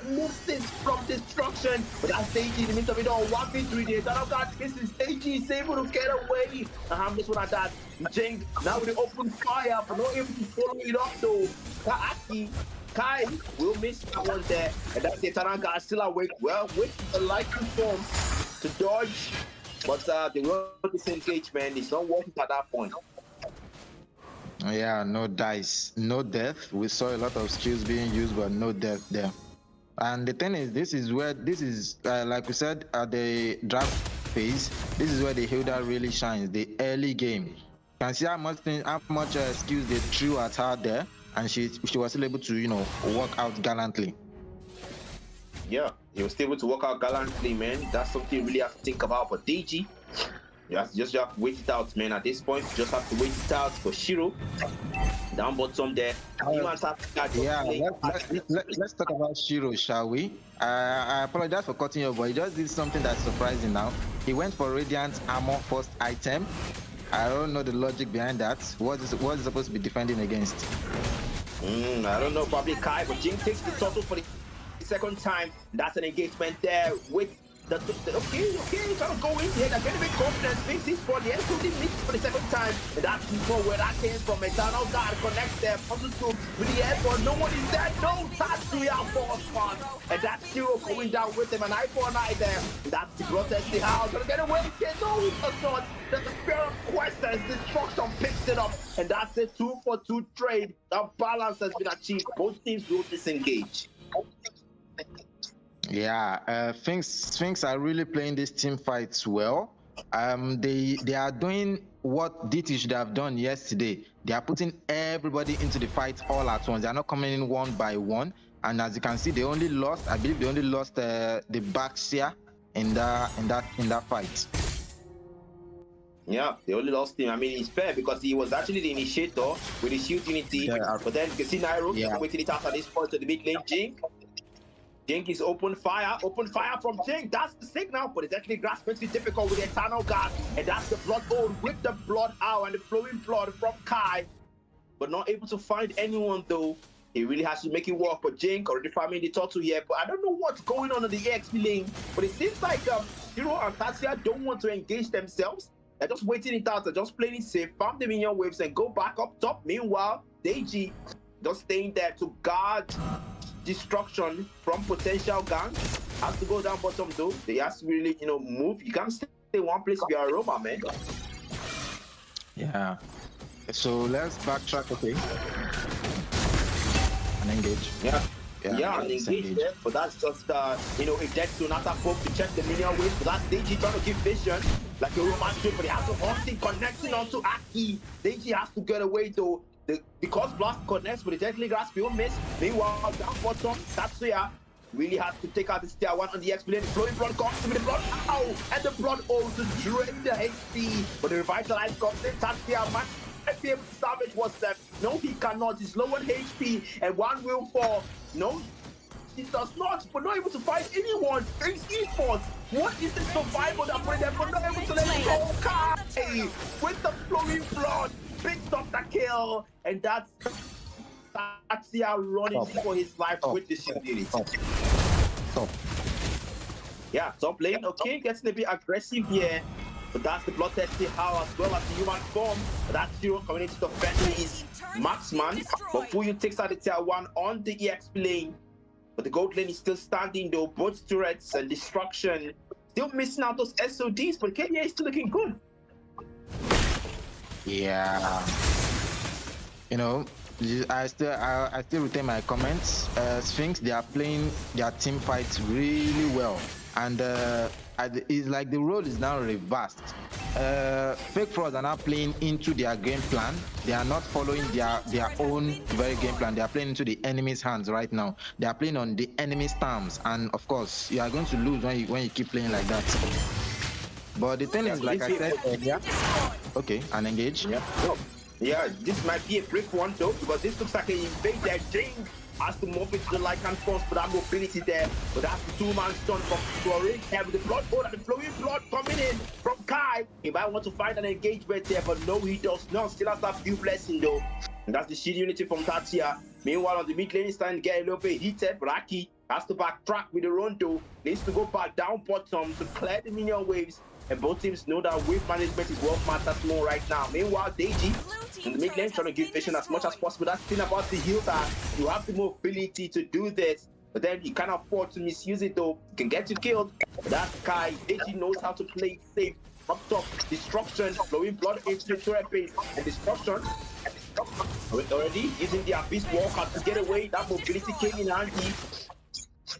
moves this from destruction. But that's Deji in the midst of it all. 1v3 there. That misses. Deji is able to get away. And this one at that. Jing now with the open fire, but not able to follow it up though. Kai will miss that one there, and that's the Tanaka still awake. Well, with the likely form to dodge, but the road disengage, man, it's not working at that point. Yeah, no dice, no death. We saw a lot of skills being used, but no death there. And the thing is, this is like we said at the draft phase, this is where the Hilda really shines, the early game. You can see how much skills they threw at her there, and she was still able to, work out gallantly. Yeah, he was able to work out gallantly, man. That's something you really have to think about. But Deji, Just have to wait it out, man. At this point, just have to wait it out for Shiro. Down bottom there. Let's talk about Shiro, shall we? I apologize for cutting you, but he just did something that's surprising now. He went for Radiant Armor first item. I don't know the logic behind that. What is supposed to be defending against? I don't know, probably Kai, but Jing takes the total for the second time. That's an engagement there with okay, trying to go in here. They're going to make confidence. Sphinx Esports, the SOD missed for the second time. And that's where that came from. Eternal Guard connects there. Puzzle to with the airport. No one is there. No, that's 3 out 4 spots. And that's Zero going down with him. An eye for an eye there. And that's the protest. The house gonna get away. No, it's not. There's a pair of questions. Destruction picks it up. And that's a 2-for-2 trade. The balance has been achieved. Both teams will disengage. Yeah, Sphinx are really playing these team fights well. They are doing what DT should have done yesterday. They are putting everybody into the fight all at once. They are not coming in one by one. And as you can see, they only lost. I believe they only lost the Baxia in that fight. Yeah, they only lost him. I mean, it's fair because he was actually the initiator with his huge unity. Yeah. But then you can see Nairo waiting it out at this point to the mid lane. Jink is open fire from Jink. That's the signal, but it's actually grasping to be difficult with the Eternal Guard. And that's the blood ode with the blood owl and the flowing blood from Kai. But not able to find anyone though. He really has to make it work. But Jink already farming the turtle here. But I don't know what's going on in the EXP lane. But it seems like Shiro and Tatsia don't want to engage themselves. They're just waiting it out. They're just playing it safe. Farm the minion waves and go back up top. Meanwhile, Deji just staying there to guard destruction from potential gangs. Has to go down bottom though. They have to really, move. You can't stay in one place if you're a Roma, man. Yeah. So let's backtrack, okay? And engage. Yeah, and engage there. But that's just, it gets to another folk to check the minion wave. But that's Deji trying to give vision like a Roman strip. But he has to Austin connecting onto Aki. Deji has to get away though. Because Blast connects with the Deadly Grasp, will miss. Meanwhile, down bottom, Tatsuya really has to take out the tier 1 on the X-Blade. The flowing blood comes with the blood. Ow! And the blood to drain the HP. But the revitalized comes in. Tatsuya might be able to salvage what's left. No, he cannot. He's low on HP. And one will fall. No, he does not. But not able to find anyone. Sphinx Esports. What is the survival that put them? But not able to let it go. Kai with the flowing blood. Picks up the kill, and that's Tatsia running for his life with the shield unit. Yeah, top lane, okay, gets a bit aggressive here, but that's the bloodthirsty How as well as the human form. But that's Shiro coming into the defend his marksman, but Fuyu takes out the tier 1 on the EXP lane. But the gold lane is still standing though, both turrets and destruction. Still missing out those SODs, but Kenya is still looking good. Yeah, I still retain my comments. Sphinx, they are playing their team fights really well, and it's like the role is now reversed. Fake Frauds are now playing into their game plan. They are not following their own very game plan. They are playing into the enemy's hands right now. They are playing on the enemy's terms, and of course, you are going to lose when you keep playing like that. But the thing is, like I said earlier, okay, and engage. Yeah, this might be a brick one though, because this looks like an invader. Jing has to move into the Lycan force for that mobility there. But that's the 2-man stun from Florian here with the blood and the flowing blood coming in from Kai. He might want to find an engagement there, but no, he does not. Still has that few blessing though. And that's the shield unity from Tatsia. Meanwhile, on the mid lane, it's starting to get a little bit heated. But Aki has to backtrack with the rondo. Needs to go back down bottom to clear the minion waves. And both teams know that wave management is what matters more right now. Meanwhile, Deji in the mid lane trying to give vision as much as possible. That's the thing about the heal that you have the mobility to do this. But then you can't afford to misuse it though. You can get you killed. But that's Kai. Deji knows how to play it safe. Up top, destruction, flowing blood into the turret base. And destruction. Already using the Abyss Walker to get away. That mobility came in handy.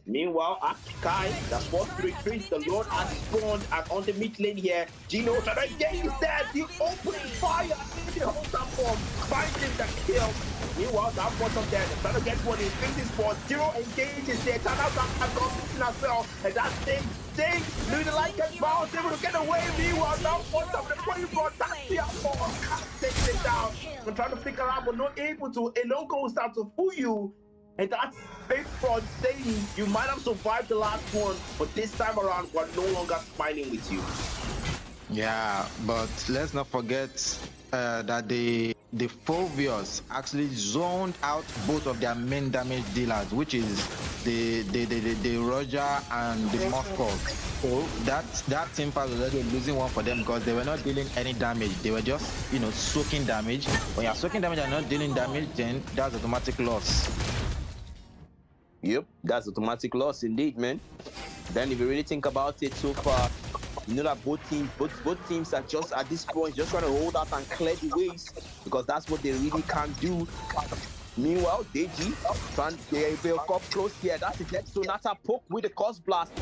Meanwhile, Kai, that's forced to retreat. The Lord has spawned and on the mid lane here. Gino trying to engage there. The open fire. The holds that form. Finding the kill. Meanwhile, that bottom there. They're trying to get one in Sphinx Esports. Zero engages there. Turn out that competition as well. And that thing. Louis the Light gets bounced. Able to get away. Meanwhile, now bottom. The point for that's the outlaw. Takes it down. I'm trying to figure out, but not able to. A logo start to fool you. And that's big fraud saying you might have survived the last one, but this time around, we're no longer smiling with you. Yeah, but let's not forget that the Phobios actually zoned out both of their main damage dealers, which is the Roger and the Moskov. So that team was already losing one for them because they were not dealing any damage. They were just, soaking damage. When you're soaking damage and not dealing damage, then that's automatic loss. Yep, that's automatic loss indeed, man. Then if you really think about it so far, you know that both teams are just at this point just trying to hold out and clear the waves because that's what they really can do. Meanwhile, Deji, they'll come close here. That's it. Let's Sonata poke with the cost blast.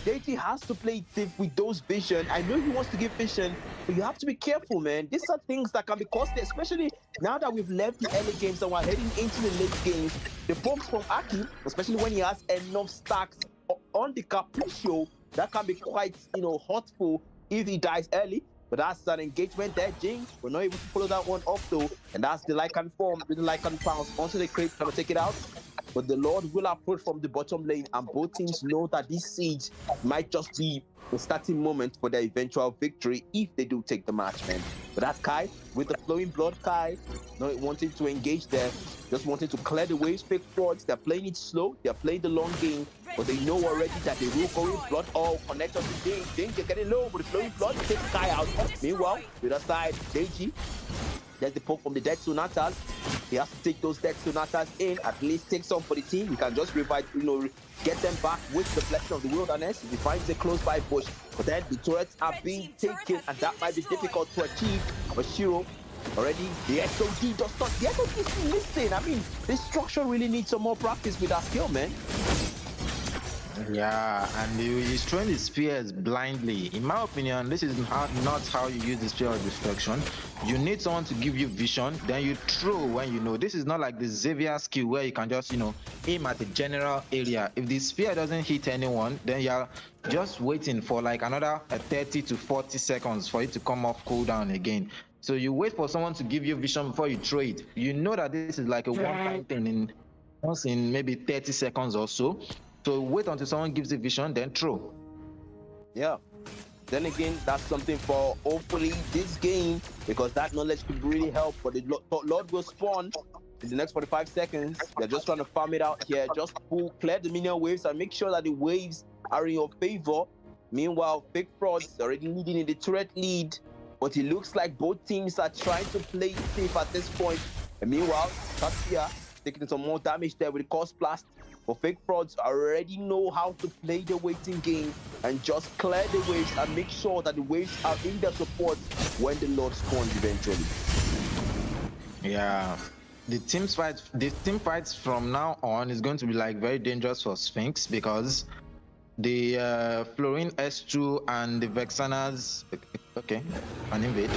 Deji has to play safe with those vision. I know he wants to give vision, but you have to be careful, man. These are things that can be costly, especially now that we've left the early games and we're heading into the late games. The pokes from Aki, especially when he has enough stacks on the Capriccio, that can be quite, hurtful if he dies early. But that's an engagement there, Jing. We're not able to follow that one off though, and that's the Lycan form with the Lycan pounce onto the crate, trying to take it out. But the Lord will approach from the bottom lane, and both teams know that this siege might just be the starting moment for their eventual victory if they do take the match, man. But that's Kai with the flowing blood. Kai not wanting to engage there, just wanting to clear the waves. Fake frauds, they're playing it slow, they're playing the long game, but they know already that they will go in. Blood all connect on the Ding. Ding, they're getting low, but the flowing blood takes Kai out. Meanwhile, to the side, Deji, there's the poke from the dead Sonatas. He has to take those dead Sonatas in, at least take some for the team. He can just revive, get them back with the blessing of the wilderness if he finds a close by bush. But then the turrets are being taken, and that might be difficult to achieve. But Shiro, already, the SOD does not. The SOD is missing. I mean, this structure really needs some more practice with that skill, man. Yeah, and he's throwing his spears blindly. In my opinion, this is not how you use the spear of destruction. You need someone to give you vision, then you throw when you know. This is not like the Xavier skill where you can just, aim at the general area. If the spear doesn't hit anyone, then you're just waiting for like another 30 to 40 seconds for it to come off cooldown again. So you wait for someone to give you vision before you throw it. You know that this is like a one-time thing once in maybe 30 seconds or so. So wait until someone gives you vision, then throw. Yeah. Then again, that's something for hopefully this game, because that knowledge could really help. But the Lord will spawn in the next 45 seconds. They're just trying to farm it out here. Just clear the minion waves and make sure that the waves are in your favor. Meanwhile, Fake Frauds already leading in the turret lead. But it looks like both teams are trying to play safe at this point. And meanwhile, Katia taking some more damage there with the Cost Blast. But Fake Frauds already know how to play the waiting game and just clear the waves and make sure that the waves are in their support when the Lord spawns eventually. Yeah. The team fights from now on is going to be like very dangerous for Sphinx because the Florin S2 and the Vexanas, okay, an invade.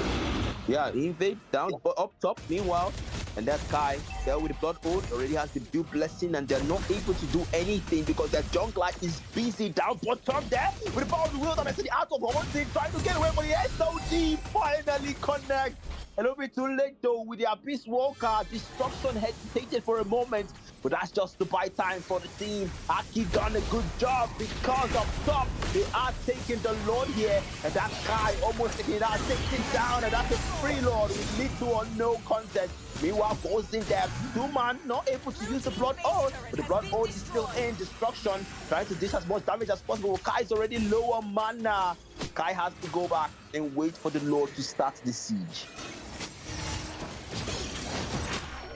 Yeah, invade down, but up top. Meanwhile, and that Kai there with the Blood Oath already has the due blessing, and they're not able to do anything because their jungler is busy down bottom there with the power of the wilderness in the out of one thing, trying to get away, but the SOD finally connect. A little bit too late though with the Abyss Walker. Destruction hesitated for a moment, but that's just to buy time for the team. Aki done a good job because up top they are taking the Lord here, and that guy almost taking it out, takes it down, and that's a free Lord with little or no contest. Meanwhile, goes in there, two-man, not able to use the Blood Oath, but the Blood Oath is still in. Destruction, trying to dish as much damage as possible. Kai's already low on mana. Kai has to go back and wait for the Lord to start the siege.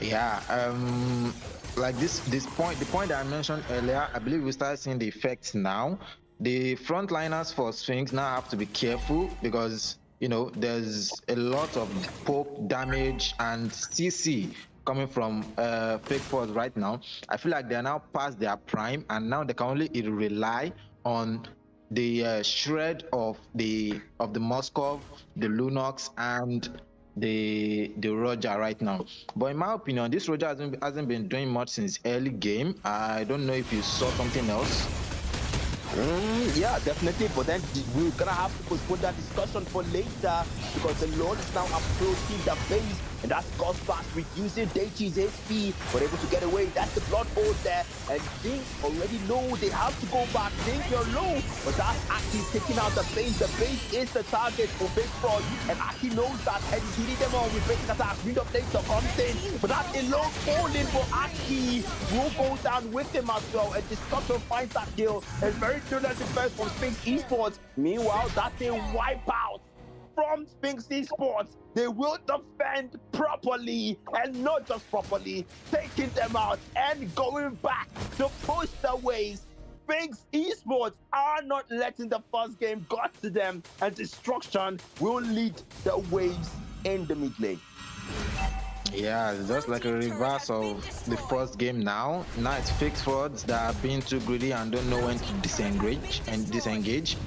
Yeah, like the point that I mentioned earlier, I believe we start seeing the effects now. The frontliners for Sphinx now have to be careful because there's a lot of poke damage and CC coming from Fake Force right now. I feel like they're now past their prime, and now they can only rely on the shred of the Moskov, the Lunox, and the Roger right now. But in my opinion, this Roger hasn't been doing much since early game. I don't know if you saw something else. Yeah, definitely. But then we're gonna have to postpone that discussion for later because the Lord is now approaching the base, and that's Ghostbusters reducing Deichi's HP, but able to get away. That's the blood hold there, and Dink already know they have to go back. Dink, you're low, but that's Aki taking out the base. The base is the target for Big Frog, and Aki knows that, and he's hitting them all with basic attack. Wind of Nature comes in, but that's a low falling for Aki. Will go down with him as well, and Destruction finds that kill. And very brilliant defense from Sphinx Esports. Meanwhile, that's a wipeout from Sphinx Esports. They will defend properly, and not just properly, taking them out and going back to push the waves. Sphinx Esports are not letting the first game got to them, and Destruction will lead the waves in the mid lane. Yeah, it's just like a reverse of the first game now. Now it's Fake Frauds that are being too greedy and don't know when to disengage.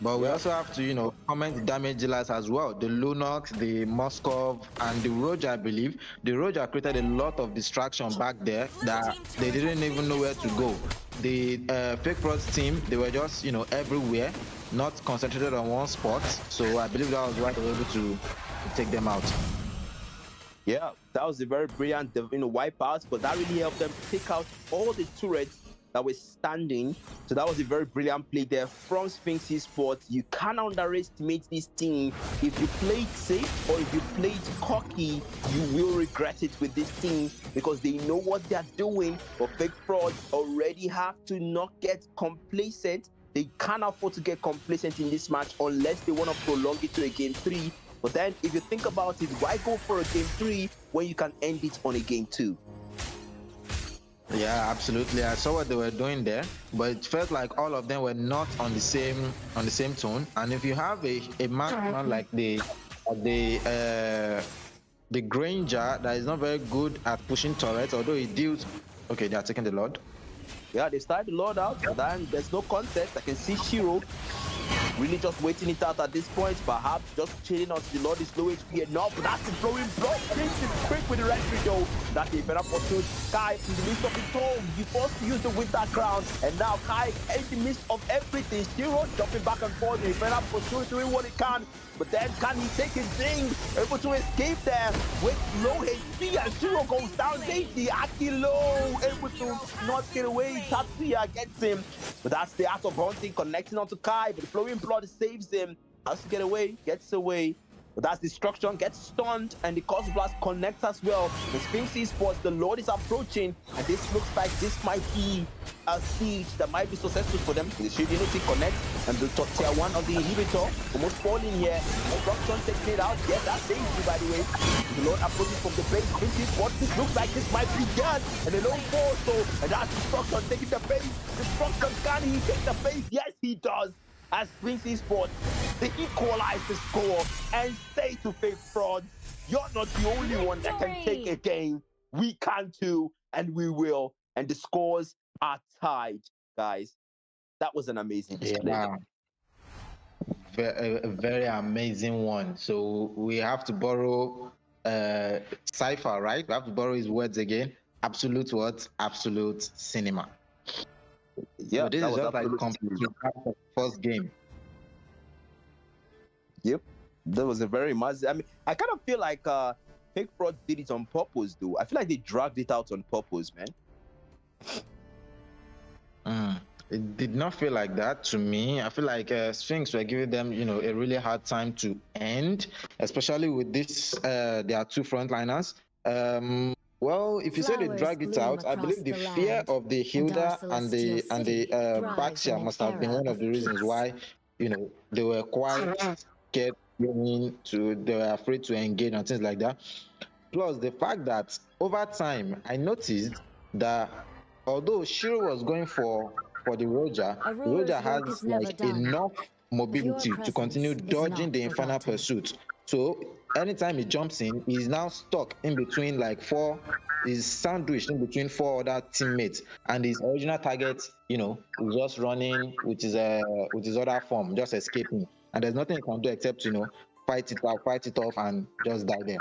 But we also have to, comment the damage dealers as well. The Lunox, the Moskov, and the Roger, I believe. The Roger created a lot of distraction back there that they didn't even know where to go. The Fake Frauds team, they were just, everywhere, not concentrated on one spot. So I believe that was why they were able to take them out. Yeah, that was a very brilliant, wipeout, but that really helped them take out all the turrets that were standing. So that was a very brilliant play there from Sphinx Esports. You can't underestimate this team. If you played safe or if you played cocky, you will regret it with this team because they know what they're doing. But Fake Frauds already have to not get complacent. They can't afford to get complacent in this match unless they want to prolong it to a game 3. But then, if you think about it, why go for a game 3 when you can end it on a game 2? Yeah, absolutely. I saw what they were doing there, but it felt like all of them were not on the same tone. And if you have a man like the Granger that is not very good at pushing turrets, although he deals. Okay, they are taking the Lord. Yeah, they started the Lord out, but then there's no contest. I can see Shiro really just waiting it out at this point. Perhaps just chilling until the Lord is low HP enough. But that's the flowing blood. Takes it quick with the retry though. That's a better pursuit. Kai in the midst of it all. You forced to use the Winter Crown. And now Kai in the midst of everything. Shiro jumping back and forth. A better pursuit doing what he can. But then can he take his thing? Able to escape there with low HP, and Shiro goes down. Daisy Aki low, able to not get away. Tatsuya gets him. But that's the art of hunting, connecting onto Kai. But the flowing blood saves him. Has to get away, gets away. But that's Destruction, gets stunned, and the Cosmic Blast connects as well. The Sphinx Esports, the Lord is approaching, and this looks like this might be a siege that might be successful for them. The Shield Unity connects, and the top tier 1 of the inhibitor almost falling here. Destruction taking it out. Yeah, that's dangerous, by the way. The Lord approaches from the base. Sphinx Esports, this looks like this might be good, and they don't fall, so, and that's Destruction taking the base. Destruction, can he take the base? Yes, he does. As Sphinx Esports, they equalize the score and say to Fake Frauds, you're not the only one that can take a game. We can too, and we will. And the scores are tied, guys. That was an amazing display. Yeah. A very amazing one. So we have to borrow Cypher, right? We have to borrow his words again. Absolute words, absolute cinema. Yeah, so this is just like completely first game. Yep, that was a very massive. I mean, I kind of feel like Fake Fraud did it on purpose, though. I feel like they dragged it out on purpose, man. It did not feel like that to me. I feel like Sphinx were giving them, a really hard time to end, especially with this. There are two frontliners. Well, if you say they drag it out, I believe the fear of the Hilda and the Baxia must have been one of the reasons why, they were quite scared they were afraid to engage and things like that. Plus the fact that over time, I noticed that although Shiro was going for the Roger has like enough mobility to continue dodging the Infernal Pursuit So anytime he jumps in, he's now stuck in between like four. He's sandwiched in between four other teammates, and his original target, is just running with his other form, just escaping. And there's nothing he can do except fight it off, and just die there.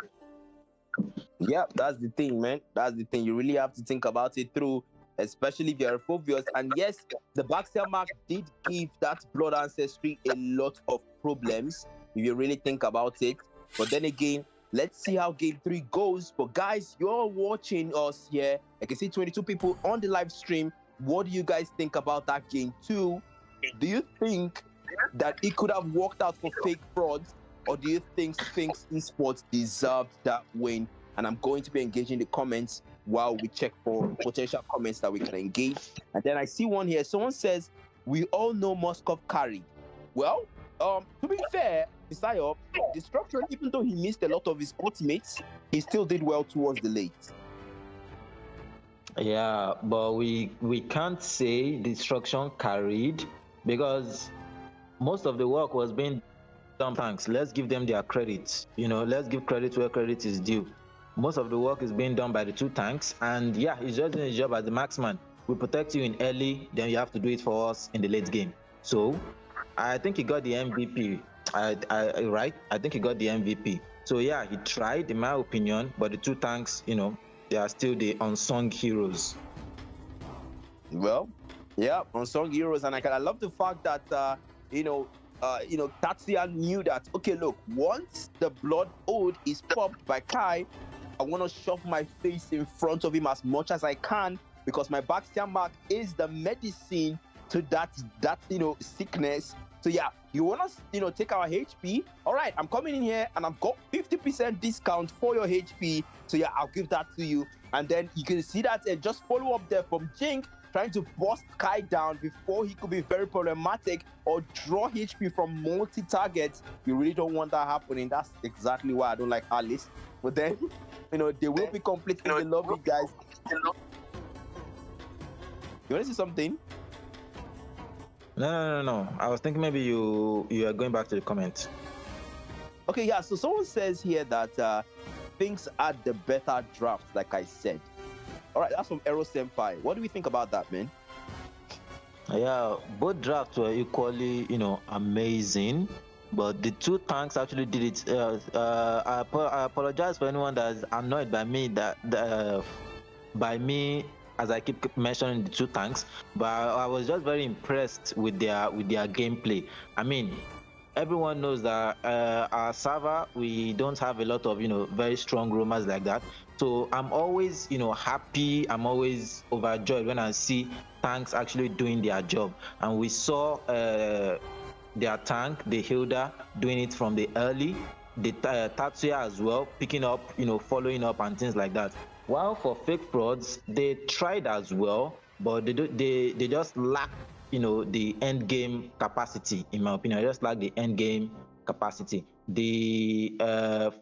Yeah, that's the thing, man. That's the thing. You really have to think about it through, especially if you're a phobious. And yes, the backstab mark did give that blood ancestry a lot of problems if you really think about it. But then again, let's see how game 3 goes. But guys, you're watching us here. I can see 22 people on the live stream. What do you guys think about that game 2? Do you think that it could have worked out for fake frauds, or do you think Sphinx Esports deserved that win? And I'm going to be engaging the comments while we check for potential comments that we can engage. And then I see one here. Someone says, we all know Moskov carried. Well, to be fair, Messiah, Destruction, even though he missed a lot of his ultimates, he still did well towards the late. Yeah, but we can't say Destruction carried, because most of the work was being done. Thanks. Let's give them their credit. Let's give credit where credit is due. Most of the work is being done by the 2 tanks, and yeah, he's just doing his job as the marksman. We protect you in early, then you have to do it for us in the late game. So I think he got the MVP. Right? I think he got the MVP. So yeah, he tried, in my opinion, but the 2 tanks, they are still the unsung heroes. Well, yeah, unsung heroes, and I love the fact that Tatsuya knew that, okay, look, once the blood ode is popped by Kai, I want to shove my face in front of him as much as I can, because my backstab mark is the medicine to that sickness. So yeah, you want to take our HP. All right, I'm coming in here and I've got 50% discount for your HP. So yeah, I'll give that to you. And then you can see that just follow up there from Jink, trying to bust Kai down before he could be very problematic or draw HP from multi-targets. You really don't want that happening. That's exactly why I don't like Alice. But then, they will be complete in the lobby, guys. You want to see something? No. I was thinking maybe you are going back to the comments. Okay, yeah. So someone says here that Sphinx had the better draft, like I said. All right, that's from Aero Senpai. What do we think about that, man? Yeah, both drafts were equally, amazing. But the 2 tanks actually did it. I apologize for anyone that's annoyed by me as I keep mentioning the 2 tanks. But I was just very impressed with their gameplay. I mean, everyone knows that our server, we don't have a lot of very strong roamers like that. So I'm always happy. I'm always overjoyed when I see tanks actually doing their job. And we saw their tank, the Hilda, doing it from the early, the Tatsuya as well, picking up, following up and things like that. While for fake frauds, they tried as well, but they just lack the end game capacity. In my opinion, just like the end game capacity. The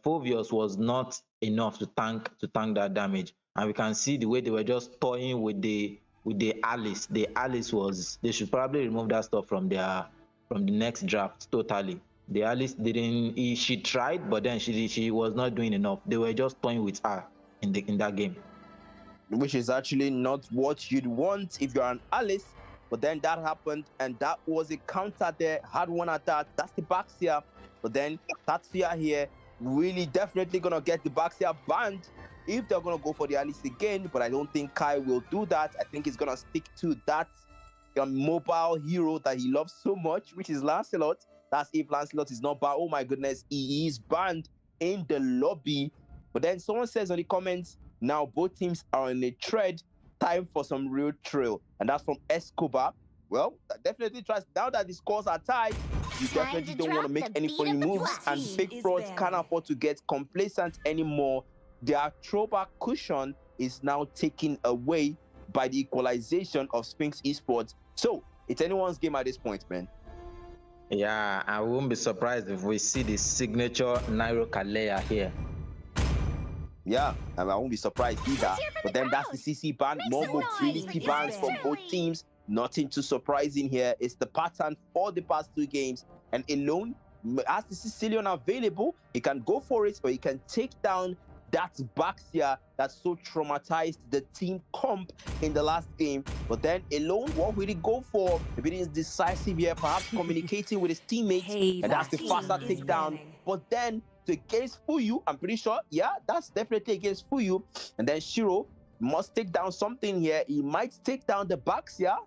Phobios was not enough to tank that damage, and we can see the way they were just toying with the Alice. The Alice they should probably remove that stuff from the next draft totally. The Alice she tried, but then she was not doing enough. They were just toying with her in that game, which is actually not what you'd want if you're an Alice. But then that happened, and that was a counter there. Had one at that. That's the Baxia. But then Tatsuya here really definitely gonna get the Baxia banned if they're gonna go for the Alice again. But I don't think Kai will do that. I think he's gonna stick to that mobile hero that he loves so much, which is Lancelot. That's if Lancelot is not banned. Oh my goodness, he is banned in the lobby. But then someone says on the comments, now both teams are on a thread. Time for some real thrill. And that's from Escobar. Well, that definitely tries. Now that the scores are tied, you definitely don't want to make any funny moves. And fake frauds can't afford to get complacent anymore. Their throwback cushion is now taken away by the equalization of Sphinx Esports. So it's anyone's game at this point, man. Yeah, I won't be surprised if we see the signature Nairo Kalea here. Yeah, I won't be surprised either. But then that's the CC ban. More mobility bans from both teams. Nothing too surprising here. It's the pattern for the past 2 games. And alone, as the Sicilian available, he can go for it, or he can take down that Baxia that so traumatized the team comp in the last game. But then alone, what will he go for? Maybe he's decisive here, perhaps communicating with his teammates, and that's the faster takedown. But then against Fuyu, I'm pretty sure, yeah, that's definitely against Fuyu. And then Shiro must take down something here. He might take down the Baxia,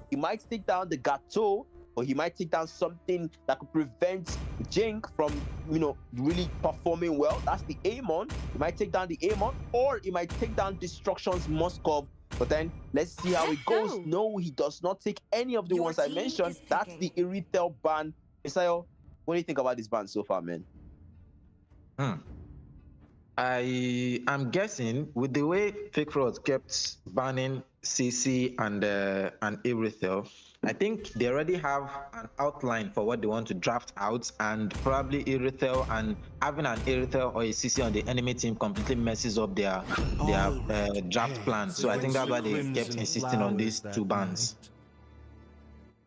he might take down the Gato, or he might take down something that could prevent Jink from, really performing well. That's the Amon. He might take down the Amon, or he might take down Destruction's Moskov. But then let's see how it goes. No, he does not take any of the ones I mentioned. That's the Irithel ban. Isayo, what do you think about this ban so far, man? I'm guessing with the way Fake Frauds kept banning CC and Irithel, I think they already have an outline for what they want to draft out, and probably Irithel, and having an Irithel or a CC on the enemy team completely messes up their draft plan. So I think that's why they kept insisting on these two bans.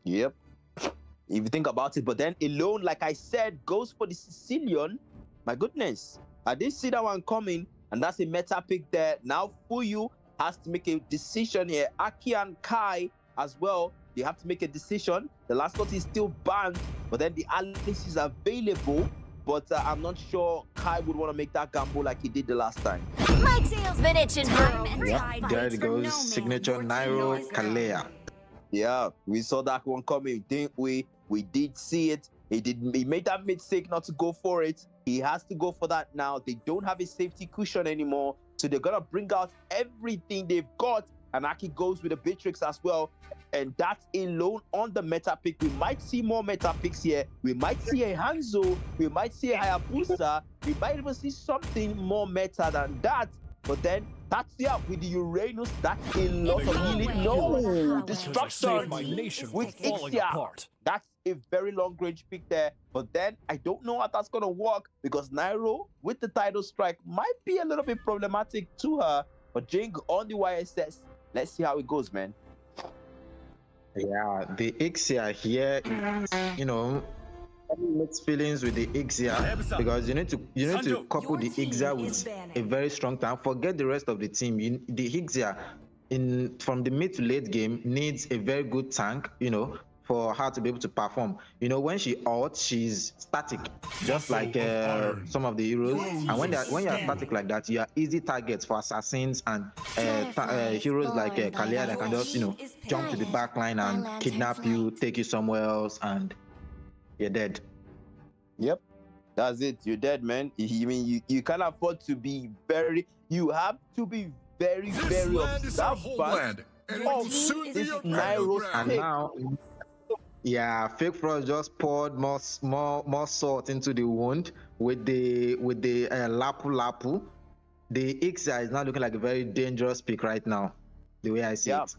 Yep. If you think about it, but then alone, like I said, goes for the Sicilian. My goodness, I did see that one coming, and that's a meta pick there. Now Fuyu has to make a decision here. Aki and Kai as well, they have to make a decision. The last one is still banned, but then the Alice is available. But I'm not sure Kai would want to make that gamble like he did the last time. My tail's been itching, bro. Yep, there it goes. Signature Nairo Kalea. Yeah, we saw that one coming, didn't we? We did see it. He made that mistake not to go for it. He has to go for that now. They don't have a safety cushion anymore, so they're gonna bring out everything they've got. And Aki goes with the Beatrix as well, and that's alone on the meta pick. We might see more meta picks here. We might see a Hanzo, we might see a Hayabusa, we might even see something more meta than that. But then Tatsuya with the Uranus, that's a lot of healing. No, destruction with Ixia. That's a very long range pick there. But then I don't know how that's gonna work, because Nairo with the title strike might be a little bit problematic to her. But Jing on the YSS, let's see how it goes, man. Yeah, the Ixia here, mixed feelings with the Ixia, because you need to couple the Ixia with a very strong tank. Forget the rest of the team. The Ixia from the mid to late game needs a very good tank, for her to be able to perform. When she ults, she's static, just like some of the heroes. And when you're static like that, you are easy targets for assassins and heroes like Kalia that can just jump to the back line and kidnap you, take you somewhere else, and you're dead. Yep, that's it. You're dead, man. You can't afford to be very. You have to be very observant of this Nairo's and pick. Now, yeah, Fake Frost just poured more salt into the wound with the Lapu Lapu. The Ixia is now looking like a very dangerous pick right now, the way I see it.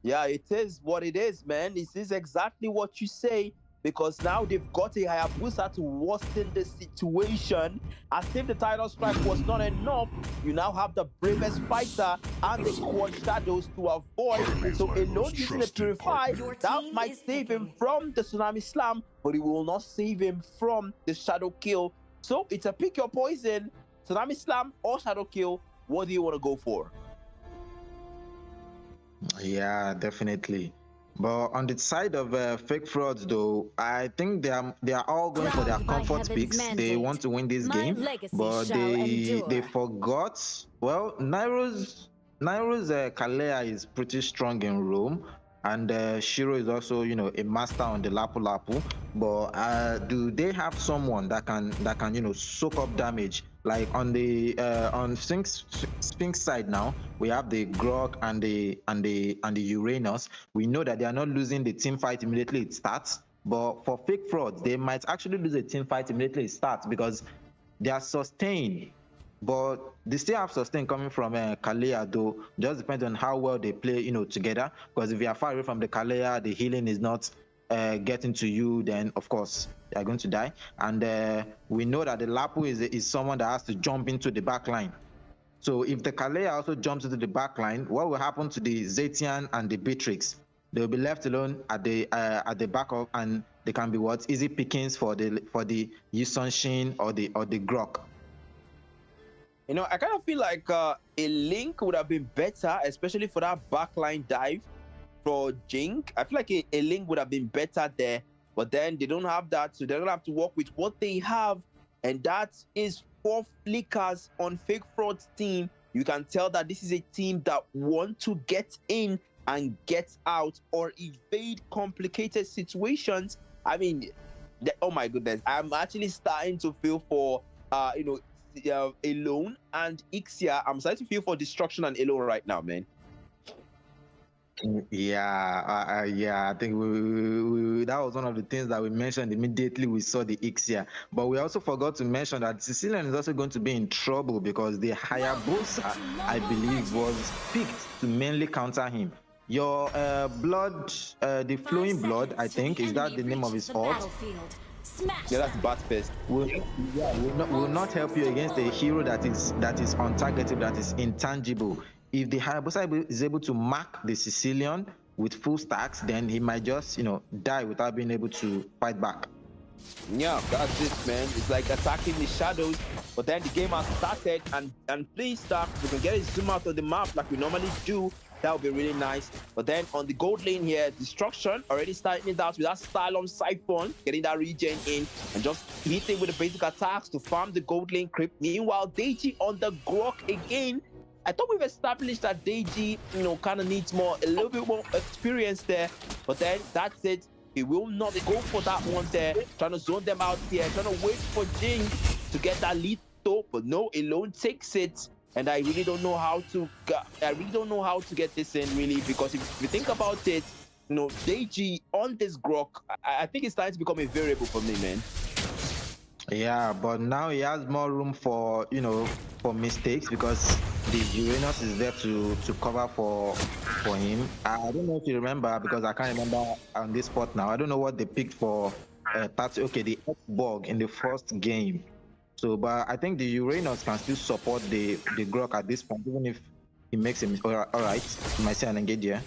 Yeah, it is what it is, man. This is exactly what you say, because now they've got a Hayabusa to worsen the situation. As if the title strike was not enough, you now have the bravest fighter and the quad shadows to avoid. So alone using the Purify, that might save him from the Tsunami Slam, but it will not save him from the Shadow Kill. So it's a pick your poison, Tsunami Slam or Shadow Kill. What do you want to go for? Yeah, definitely. But on the side of Fake Frauds, though, I think they are all going for their comfort picks. They want to win this game, but they forgot. Well, Nairo's Kalea is pretty strong in Rome, and Shiro is also a master on the Lapu Lapu. But do they have someone that can soak up damage? Like on the on Sphinx side now, we have the Grog and the Uranus. We know that they are not losing the team fight immediately it starts. But for Fake Frauds, they might actually lose a team fight immediately it starts, because they are sustained. But they still have sustain coming from Kalea, though. Just depends on how well they play, together. Because if you are far away from the Kalea, the healing is not getting to you, then of course they are going to die. And we know that the Lapu is someone that has to jump into the back line. So if the Kalea also jumps into the back line, what will happen to the Zetian and the Beatrix? They will be left alone at the back of, and they can be what easy pickings for the Yusunshin or the Grok. You know, I kind of feel like a Link would have been better, especially for that backline dive for Jink. I feel like a Link would have been better there, but then they don't have that, so they're gonna have to work with what they have, and that is 4 flickers on Fake Fraud's team. You can tell that this is a team that want to get in and get out or evade complicated situations. I mean, oh my goodness, I'm actually starting to feel for Alone and Ixia. I'm starting to feel for Destruction and Alone right now, man. Yeah, I think we that was one of the things that we mentioned immediately we saw the Ixia. But we also forgot to mention that Sicilian is also going to be in trouble because the Hayabusa, I believe, was picked to mainly counter him. Your blood, the flowing blood, I think, is that the name of his ult? Yeah, that's Bat Fest. Will not help you against a hero that is untargetable, that is intangible. If the Hayabusa is able to mark the Sicilian with full stacks, then he might just, die without being able to fight back. Yeah, that's it, man. It's like attacking the shadows, but then the game has started, and please start. We can get a zoom out of the map like we normally do. That would be really nice. But then on the gold lane here, Destruction already starting it out with that Stylon Siphon, getting that regen in and just hitting with the basic attacks to farm the gold lane creep. Meanwhile, Deji on the Grok again. I thought we've established that Deji, kind of needs a little bit more experience there. But then that's it. He will not go for that one there. Trying to zone them out here. Trying to wait for Jing to get that lead though. But no, Alone takes it. And I really don't know how to get this in, really, because if you think about it, Deji on this Grok, I think it's starting to become a variable for me, man. Yeah, but now he has more room for for mistakes because the Uranus is there to cover for him. I don't know if you remember, because I can't remember on this spot now. I don't know what they picked for the X-Bug in the first game. So, but I think the Uranus can still support the Grok at this point, even if he makes him all right. You might see an engage here.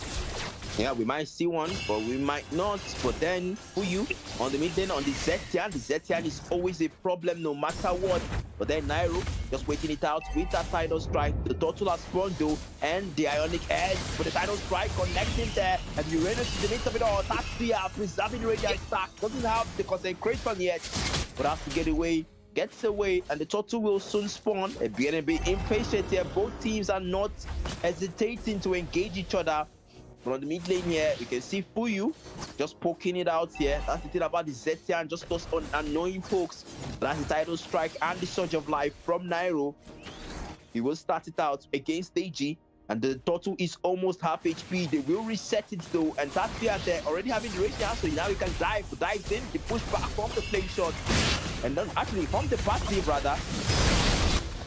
Yeah, we might see one, but we might not. But then, for you, on the mid lane, on the Zetian is always a problem no matter what. But then Nairo just waiting it out with that Tidal Strike. The Turtle has spawned though, and the Ionic Edge. But the Tidal Strike connecting there, and the Uranus is in the midst of it all. That's the preserving radiant stack. Doesn't have the concentration yet, but has to get away. Gets away, and the Turtle will soon spawn. A BNB impatient here. Both teams are not hesitating to engage each other. But on the mid lane here, you can see Fuyu just poking it out here. That's the thing about the Zetian, just those annoying pokes. But that's the Tidal Strike and the Surge of Life from Nairo. He will start it out against Deji, and the Turtle is almost half HP. They will reset it though, and Tatia there already having the radiant, so now he can dives in, the push back from the flame shot. And then actually from the passive rather.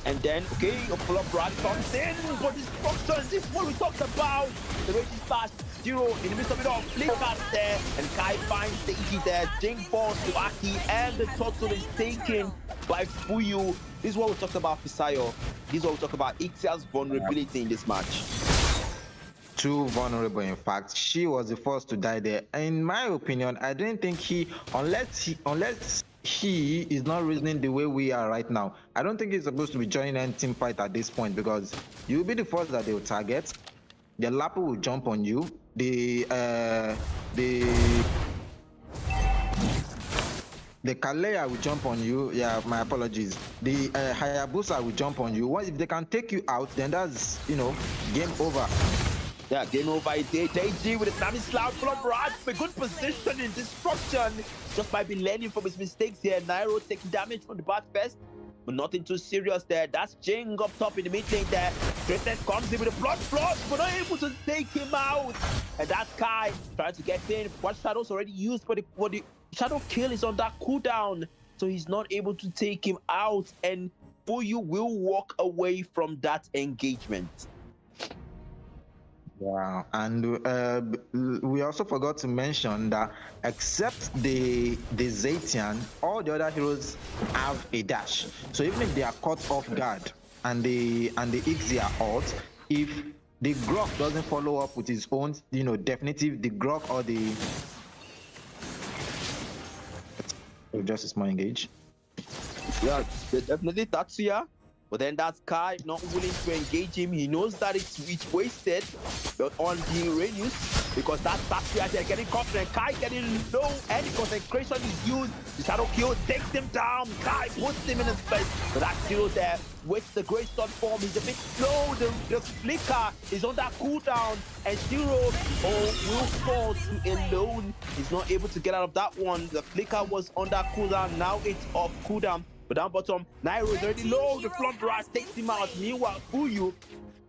And then, okay, a pull-up run comes in, but Destruction, this is what we talked about. The raging slash, Zero in the midst of it all, flickers there, and Kai finds Deji there. Jing falls to Aki, and the Turtle is taken by Fuyu. This is what we talked about Fisayo. This is what we talk about Ixia's vulnerability in this match. Too vulnerable, in fact. She was the first to die there. In my opinion, I don't think unless he is not reasoning the way we are right now, I don't think he's supposed to be joining any team fight at this point, because you'll be the first that they will target. The Lapu will jump on you. The Kalea will jump on you. Yeah, my apologies. The Hayabusa will jump on you. If they can take you out, then that's game over. Yeah, game over. Deji with a Stanislav full of rats, a good position in Destruction. Just might be learning from his mistakes here. Nairo taking damage from the back first, but nothing too serious there. That's Jing up top in the mid lane there. Greatness comes in with a blood flush, but not able to take him out. And that's Kai trying to get in. One Shadow's already used for the Shadow kill is on that cooldown, so he's not able to take him out. And Fuyu will walk away from that engagement. Wow, and we also forgot to mention that except the Zetian, all the other heroes have a dash. So even if they are caught off guard and the Ixia ult, if the Grok doesn't follow up with his own, definitive, the Grok or Just a small engage. Yeah, definitely Tatsuya. But then that Kai not willing to engage him. He knows that it's wasted but on the Uranus because that Tatsuya they're getting confident. Kai getting low, any concentration is used. The Shadow Kill takes him down. Kai puts him in his face. But that Zero there with the great sword form. He's a bit slow. The flicker is on that cooldown. And Zero will fall to alone. He's not able to get out of that one. The flicker was on that cooldown. Now it's off cooldown. But down bottom, Nairo is already low. The front rush takes him out. Meanwhile, Fuyu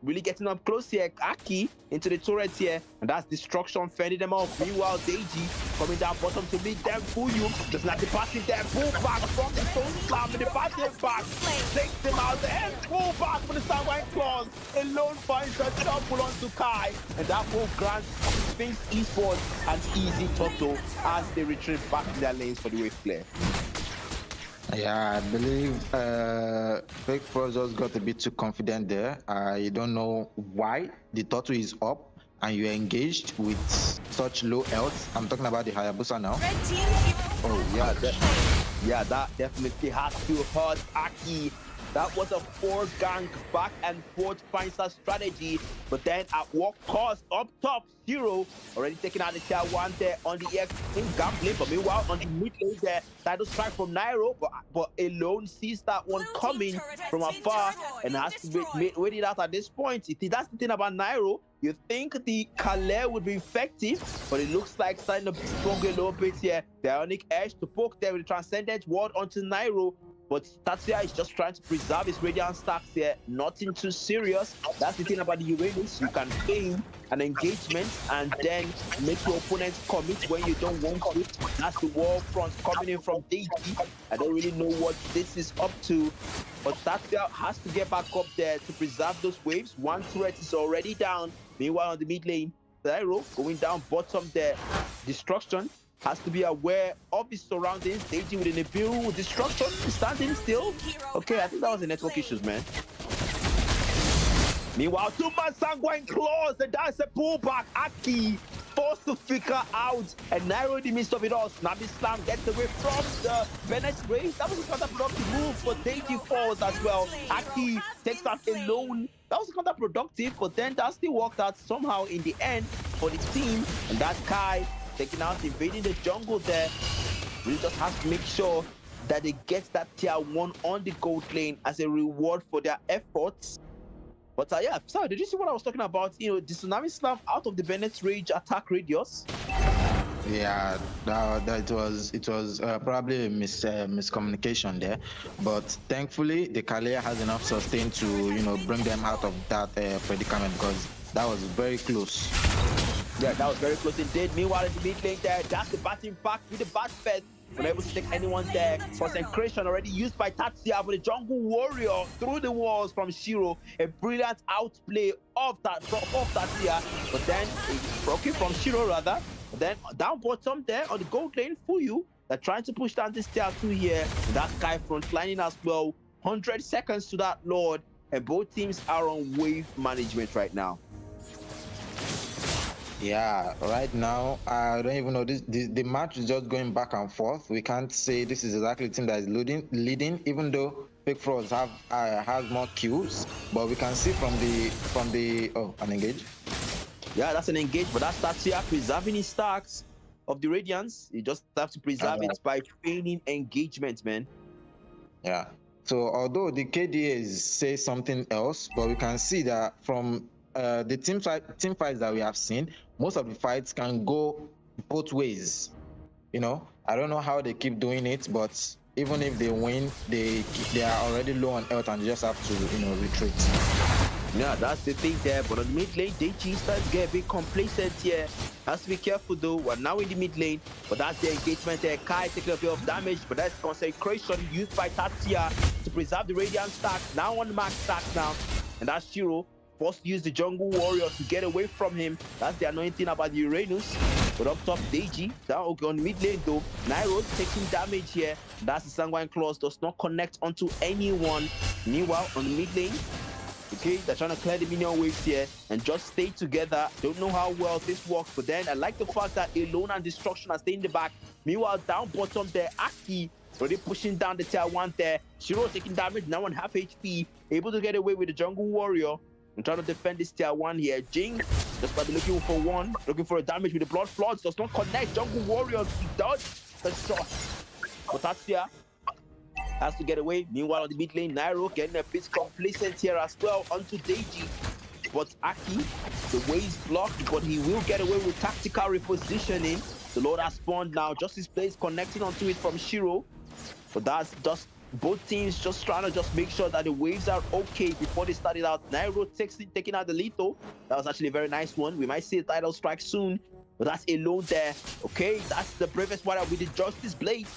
really getting up close here. Aki into the turret here. And that's destruction, fending them off. Meanwhile, Deji coming down bottom to meet them. Fuyu just not the passing there. Pull back from the stone slam. And the passing back takes him out. And pull back for the Sanguine Claws. Alone finds a double onto Kai. And that will grant Sphinx Esports an easy total as they retreat back to their lanes for the wave clear. Yeah, I believe Fake Pro just got a bit too confident there. I don't know why the turtle is up and you're engaged with such low health. I'm talking about the Hayabusa now. Oh yeah, that definitely has to hurt Aki. That was a 4-gang back and forth Pincer strategy, but then at what cost? Up top, Zero already taking out the tier 1 there on the X in gambling, but meanwhile on the mid lane there, title strike from Nairo, but alone sees that one coming from afar and has to wait it out at this point. That's the thing about Nairo. You think the Kale would be effective, but it looks like starting to strong a little bit here. The Ionic Edge to poke there with the Transcendent Ward onto Nairo. But Tatsuya is just trying to preserve his Radiant stacks here. Nothing too serious. That's the thing about the Uranus. You can aim an engagement and then make your opponent commit when you don't want to. That's the wall front coming in from Deji. I don't really know what this is up to. But Tatsuya has to get back up there to preserve those waves. One turret is already down. Meanwhile, on the mid lane, Nairo going down bottom there. Destruction has to be aware of his surroundings. Deji with an Nibiru destruction, standing still. Okay, I think that was the network issues, man. Meanwhile, 2-man Sanguine Claws, and that's a pullback. Aki forced to figure out, and Nairo in the midst of it all. Snappy Slam gets away from the Bennett race. That was a counterproductive move, but Deji falls as well. Aki takes out alone. That was counterproductive, but then that still worked out somehow in the end for the team. And that's Kai taking out, invading the jungle there. Really just has to make sure that they get that tier 1 on the gold lane as a reward for their efforts. But yeah, sorry, did you see what I was talking about? You know, the Tsunami Slam out of the Bennett's Rage attack radius. Yeah, that it was probably a miscommunication there, but thankfully the Kalia has enough sustain to bring them out of that predicament, because that was very close. Yeah, that was very close indeed. Meanwhile, in the mid lane there, that's the batting back with the bat fest. Unable to take anyone there. Concentration already used by Tatsuya for the jungle warrior through the walls from Shiro. A brilliant outplay of Tatsuya, but then it's broken from Shiro rather. But then down bottom there on the gold lane, Fuyu, they're trying to push down this tier 2 here. That Sky frontlining as well. 100 seconds to that Lord, and both teams are on wave management right now. Yeah, right now I don't even know. The match is just going back and forth. We can't say this is exactly the team that is leading, even though Big Frogs has more kills. But we can see from the an engage. Yeah, that's an engage, but that's Tatsuya preserving his stacks of the Radiance. You just have to preserve it by feigning engagement, man. Yeah. So although the KDAs say something else, but we can see that from the team fights that we have seen, most of the fights can go both ways. I don't know how they keep doing it, but even if they win, they are already low on health and they just have to retreat. Yeah, that's the thing there. But on the mid lane, Deji starts to get a bit complacent here. Has to be careful though. We're now in the mid lane, but that's the engagement there. Kai taking a bit of damage, but that's concentration used by Tatsuya to preserve the Radiant stack. Now on the max stack now, and that's Shiro forced to use the jungle warrior to get away from him. That's the annoying thing about the Uranus. But up top, Deji down on mid lane though. Nairo taking damage here. That's the Sanguine Claws, does not connect onto anyone. Meanwhile, on the mid lane, Okay, they're trying to clear the minion waves here and just stay together. Don't know how well this works, but then I like the fact that Alone and Destruction are staying in the back. Meanwhile, down bottom there, Aki already pushing down the tier 1 there. Shiro taking damage, now on half HP, able to get away with the Jungle Warrior. I'm trying to defend this tier 1 here. Jing just might be looking for one, looking for a damage with the Blood Floods. Does not connect. Jungle Warrior, he does the shot. But Tatsuya has to get away. Meanwhile, on the mid lane, Nairo getting a bit complacent here as well onto Deiji. But Aki, the way is blocked, but he will get away with tactical repositioning. The Lord has spawned now. Justice Blaze connecting onto it from Shiro. But that's just both teams just trying to just make sure that the waves are okay before they started out. Nairo taking out the lethal. That was actually a very nice one. We might see a title strike soon. But that's Alone there. Okay, that's the bravest warrior with the Justice Blade.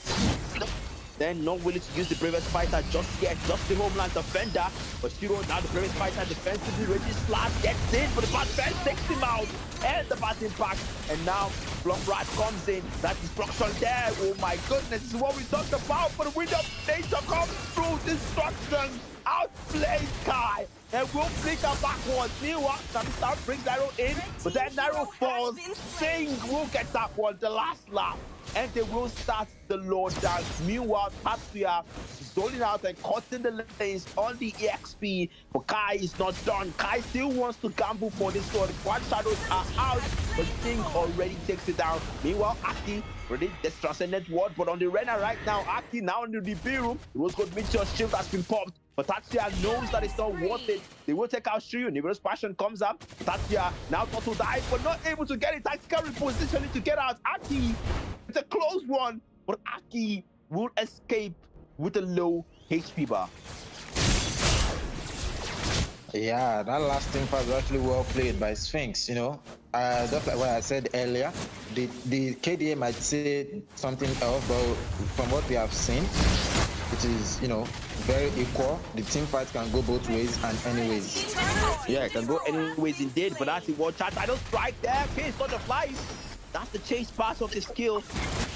Then not willing to use the bravest fighter just yet. Just the homeland defender. But Shiro now the bravest fighter defensively ready slash gets in. But the bad fence takes him out. And the bad impact. And now Block Rat comes in. That destruction there. Oh my goodness. This is what we talked about. But the wind of nature comes through. Destruction. Outplays Kai. And will flicker backwards. Meanwhile, Star brings Nairo in. But then Nairo falls. Sing will get that one. The last lap. And they will start the Lord dance. Meanwhile, Tatsuya is holding out and cutting the lanes on the EXP. But Kai is not done. Kai still wants to gamble for this one. Quad shadows are out, but Sting already takes it down. Meanwhile, Aki ready this transcendent ward, but on the arena right now, Aki now in the DB room. Rose Gold Meteor shield has been popped. But Tatsuya knows that it's not worth it. They will take out Shiryu. Nibiru's passion comes up. Tatsuya now thought to die, but not able to get it. Tactical repositioning to get out. Aki, it's a close one, but Aki will escape with a low HP bar. Yeah, that last team fight was actually well played by Sphinx, you know. Just like what I said earlier, the KDA might say something else, but from what we have seen, it is, you know, very equal. The team fight can go both ways and anyways. Yeah, it can go anyways indeed, but that's the world chat. I don't strike there. Okay, it's not the flies. That's the chase part of the skill.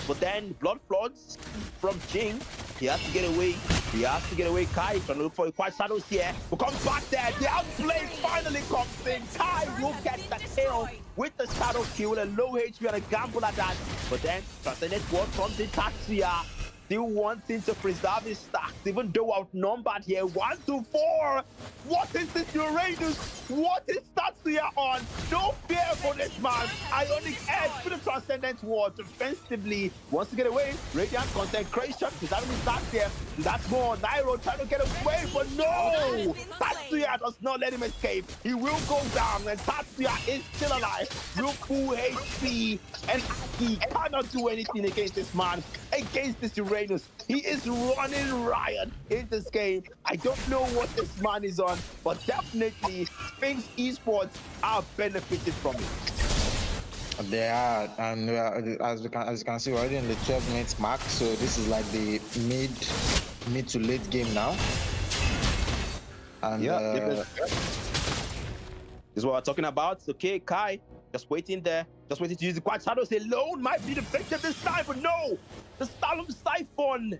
But then Blood Floods from Jing. He has to get away. He has to get away. Kai trying to look for quite shadows here. But comes back there. The outplay finally comes in. Kai will get the kill with the shadow kill, a low HP and a gamble at that. But then Transcendent Ward comes in. Tatsuya still wanting to preserve his stacks, even though outnumbered here. 1, 2, 4. What is this Uranus? What is Tatsuya on? No fear for this man. Ionic Edge for the Transcendent Ward defensively. Wants to get away. Radiant Consecration. He's having his stacks here. That's more. Nairo trying to get away, but no! Tatsuya does not let him escape. He will go down, and Tatsuya is still alive. Real full HP, and he cannot do anything against this man, against this Uranus. He is running riot in this game. I don't know what this man is on, but definitely Sphinx Esports are benefited from it. They are, and as you can see, we're already in the 12 minutes mark, so this is like the mid to late game now. And yeah, this is what we're talking about. Okay, Kai just waiting there, just waiting to use the quad shadows alone. Might be the victim this time, but no, the Stalum Siphon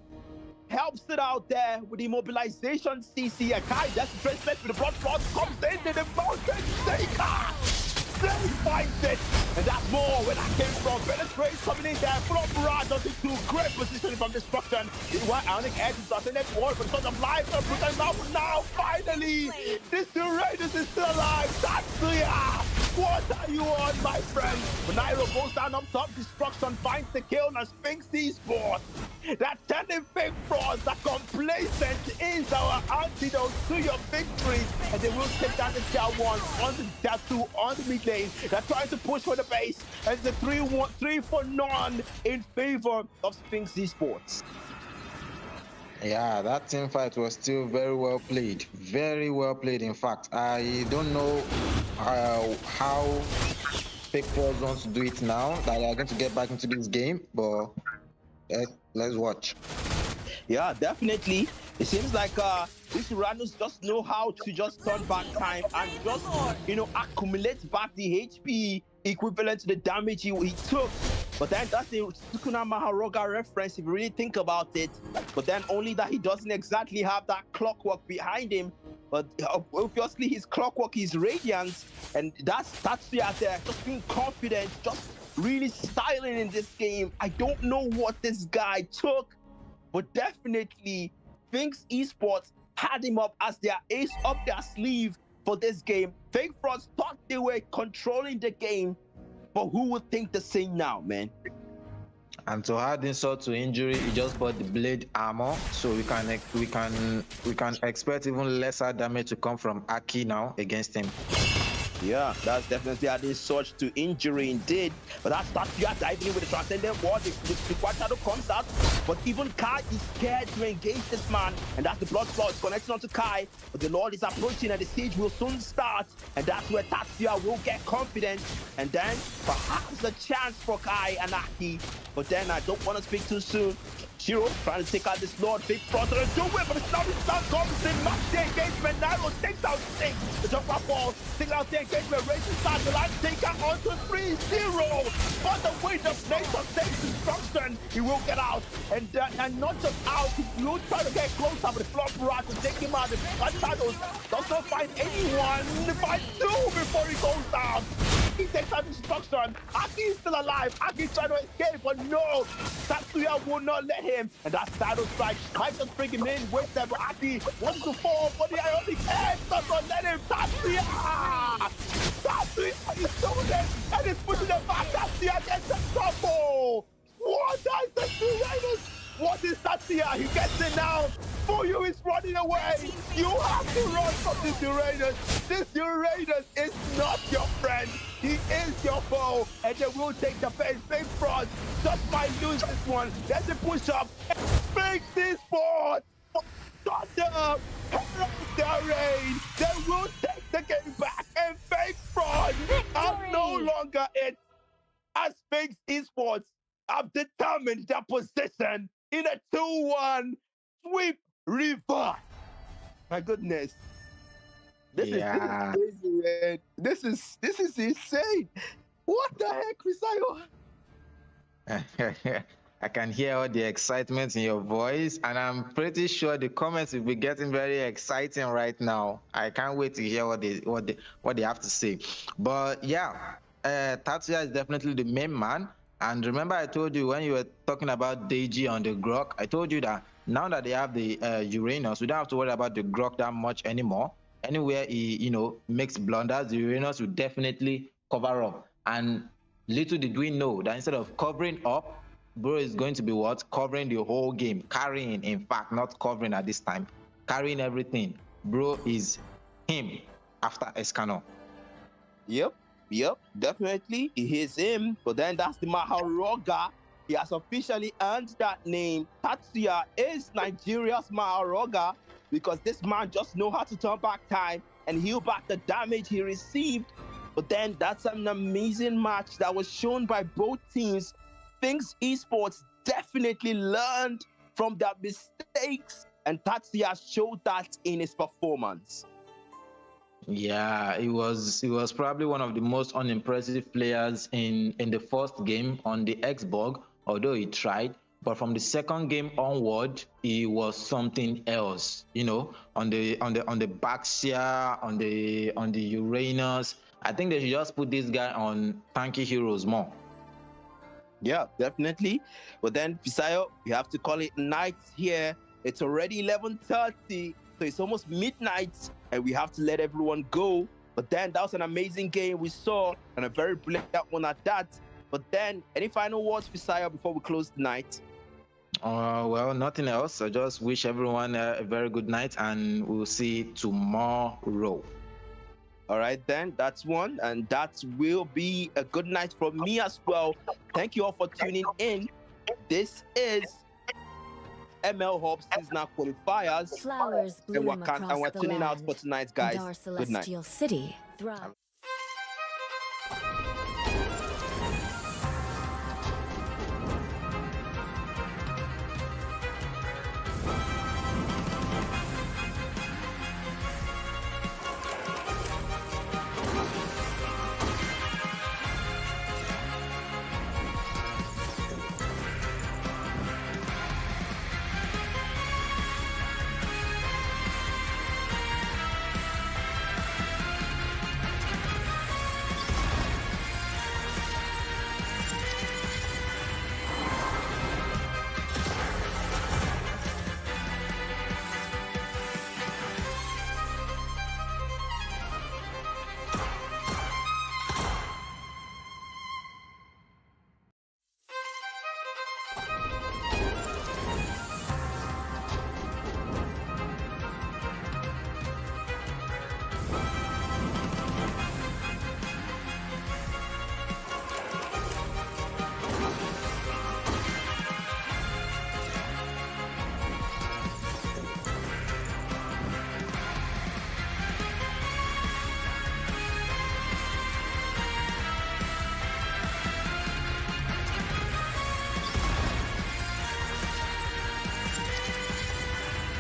helps it out there with the immobilization CC. Kai, that's the bracelet with the blood flood comes into the mountain taker. They fight it, and that's more where that came from. Penetrate coming in there, full of barrage into great positioning from destruction. This is why Ionic Edge is starting that war for the sort of life to put them out. But now, finally, this Uranus is still alive. Tatsuya, what are you on, my friend? When Nairo goes down up top, destruction finds the kill on Sphinx Esports. That telling fake frauds, that complacent is our antidote to your victories. And they will take down the tier 1 on the tier 2 on the mid lane. They're trying to push for the base. And it's a 3 for none in favor of Sphinx Esports. yeah, that team fight was still very well played. Very well played, in fact. I don't know how Fake Falls wants to do it now that they are going to get back into this game, but let's watch. Yeah, definitely. It seems like these Uranus just know how to just turn back time and just, you know, accumulate back the HP equivalent to the damage he took. But then that's the Sukuna Maharoga reference if you really think about it. But then only that he doesn't exactly have that clockwork behind him. but obviously his clockwork is radiant, and that's Tatsuya there, just being confident, just really styling in this game. I don't know what this guy took, but definitely Sphinx Esports had him up as their ace up their sleeve for this game. Fake Frost thought they were controlling the game, but who would think the same now, man? And to add insult to injury, he just bought the blade armor, so we can expect even lesser damage to come from Aki now against him. Yeah, that's definitely adding such to injury indeed. But that's Tatsuya diving in with the transcendent ward. The quad shadow comes out, but even Kai is scared to engage this man, and that's the blood flow is connecting onto Kai. But the Lord is approaching, and the siege will soon start, and that's where Tatsuya will get confidence, and then perhaps a chance for Kai and Aki. But then I don't want to speak too soon. Shiro trying to take out this Lord. Big Frost and do it, but it's not comes in. Match the engagement. Nairo takes out Sting. The jumper ball. Takes out the engagement. Racing start. The line take out onto 3-0. But the way the place of takes instruction, he will get out. And not just out, he will try to get closer, but the floor barrage to take him out. The Blood Shadows does not find anyone. He finds two before he goes down. He takes out instruction. Aki is still alive. Aki is trying to escape, but no. Tatsuya will not let him. And that Shadow Strike might just bring him in with them. But Aki wants to fall, but the Ionic Head does not let him. Tatsuya! Tatsuya is doing it, and he's pushing them back. Tatsuya gets the trouble. What is the Uranus? What is Tatsuya? He gets it now. Fuyu is running away. You have to run from this Uranus. This Uranus is not your friend. He is your foe, and they will take the face. Big Frost just might lose this one. There's a push-up. Sphinx Esports. Thunder. Herald their reign. They will take the game back, and Fake Fraud are no longer it. As Sphinx Esports have determined their position in a 2-1 sweep reverse. My goodness. This is crazy, man. This is insane. What the heck, Risayo? I can hear all the excitement in your voice, and I'm pretty sure the comments will be getting very exciting right now. I can't wait to hear what they have to say. But yeah, Tatsuya is definitely the main man. And remember, I told you when you were talking about Deiji on the Grok, I told you that now that they have the Uranus, we don't have to worry about the Grok that much anymore. Anywhere he, makes blunders, the Uranus will definitely cover up. And little did we know that instead of covering up, bro is going to be what? Covering the whole game, carrying, in fact, not covering at this time, carrying everything. Bro is him after Escanor. Yep, definitely, he is him. But then that's the Maharoga. He has officially earned that name. Tatsuya is Nigeria's Maharoga because this man just knows how to turn back time and heal back the damage he received. But then that's an amazing match that was shown by both teams. Sphinx Esports definitely learned from their mistakes, and Tatsuya showed that in his performance. Yeah, he was probably one of the most unimpressive players in the first game on the Xbox, although he tried. But from the second game onward, he was something else. On the Baxia, on the Uranus. I think they should just put this guy on tanky heroes more. Yeah, definitely. But then, Pisayo, we have to call it night here. It's already 11:30, so it's almost midnight, and we have to let everyone go. But then that was an amazing game we saw, and a very brilliant one at that. But then, any final words, Pisayo, before we close the night? Well, nothing else. I just wish everyone a very good night, and we'll see tomorrow. All right, then, that's one, and that will be a good night from me as well. Thank you all for tuning in. This is ML Hub's Seasonal Qualifiers. Flowers bloom and we're tuning out for tonight, guys. Our Good night. celestial city thrives.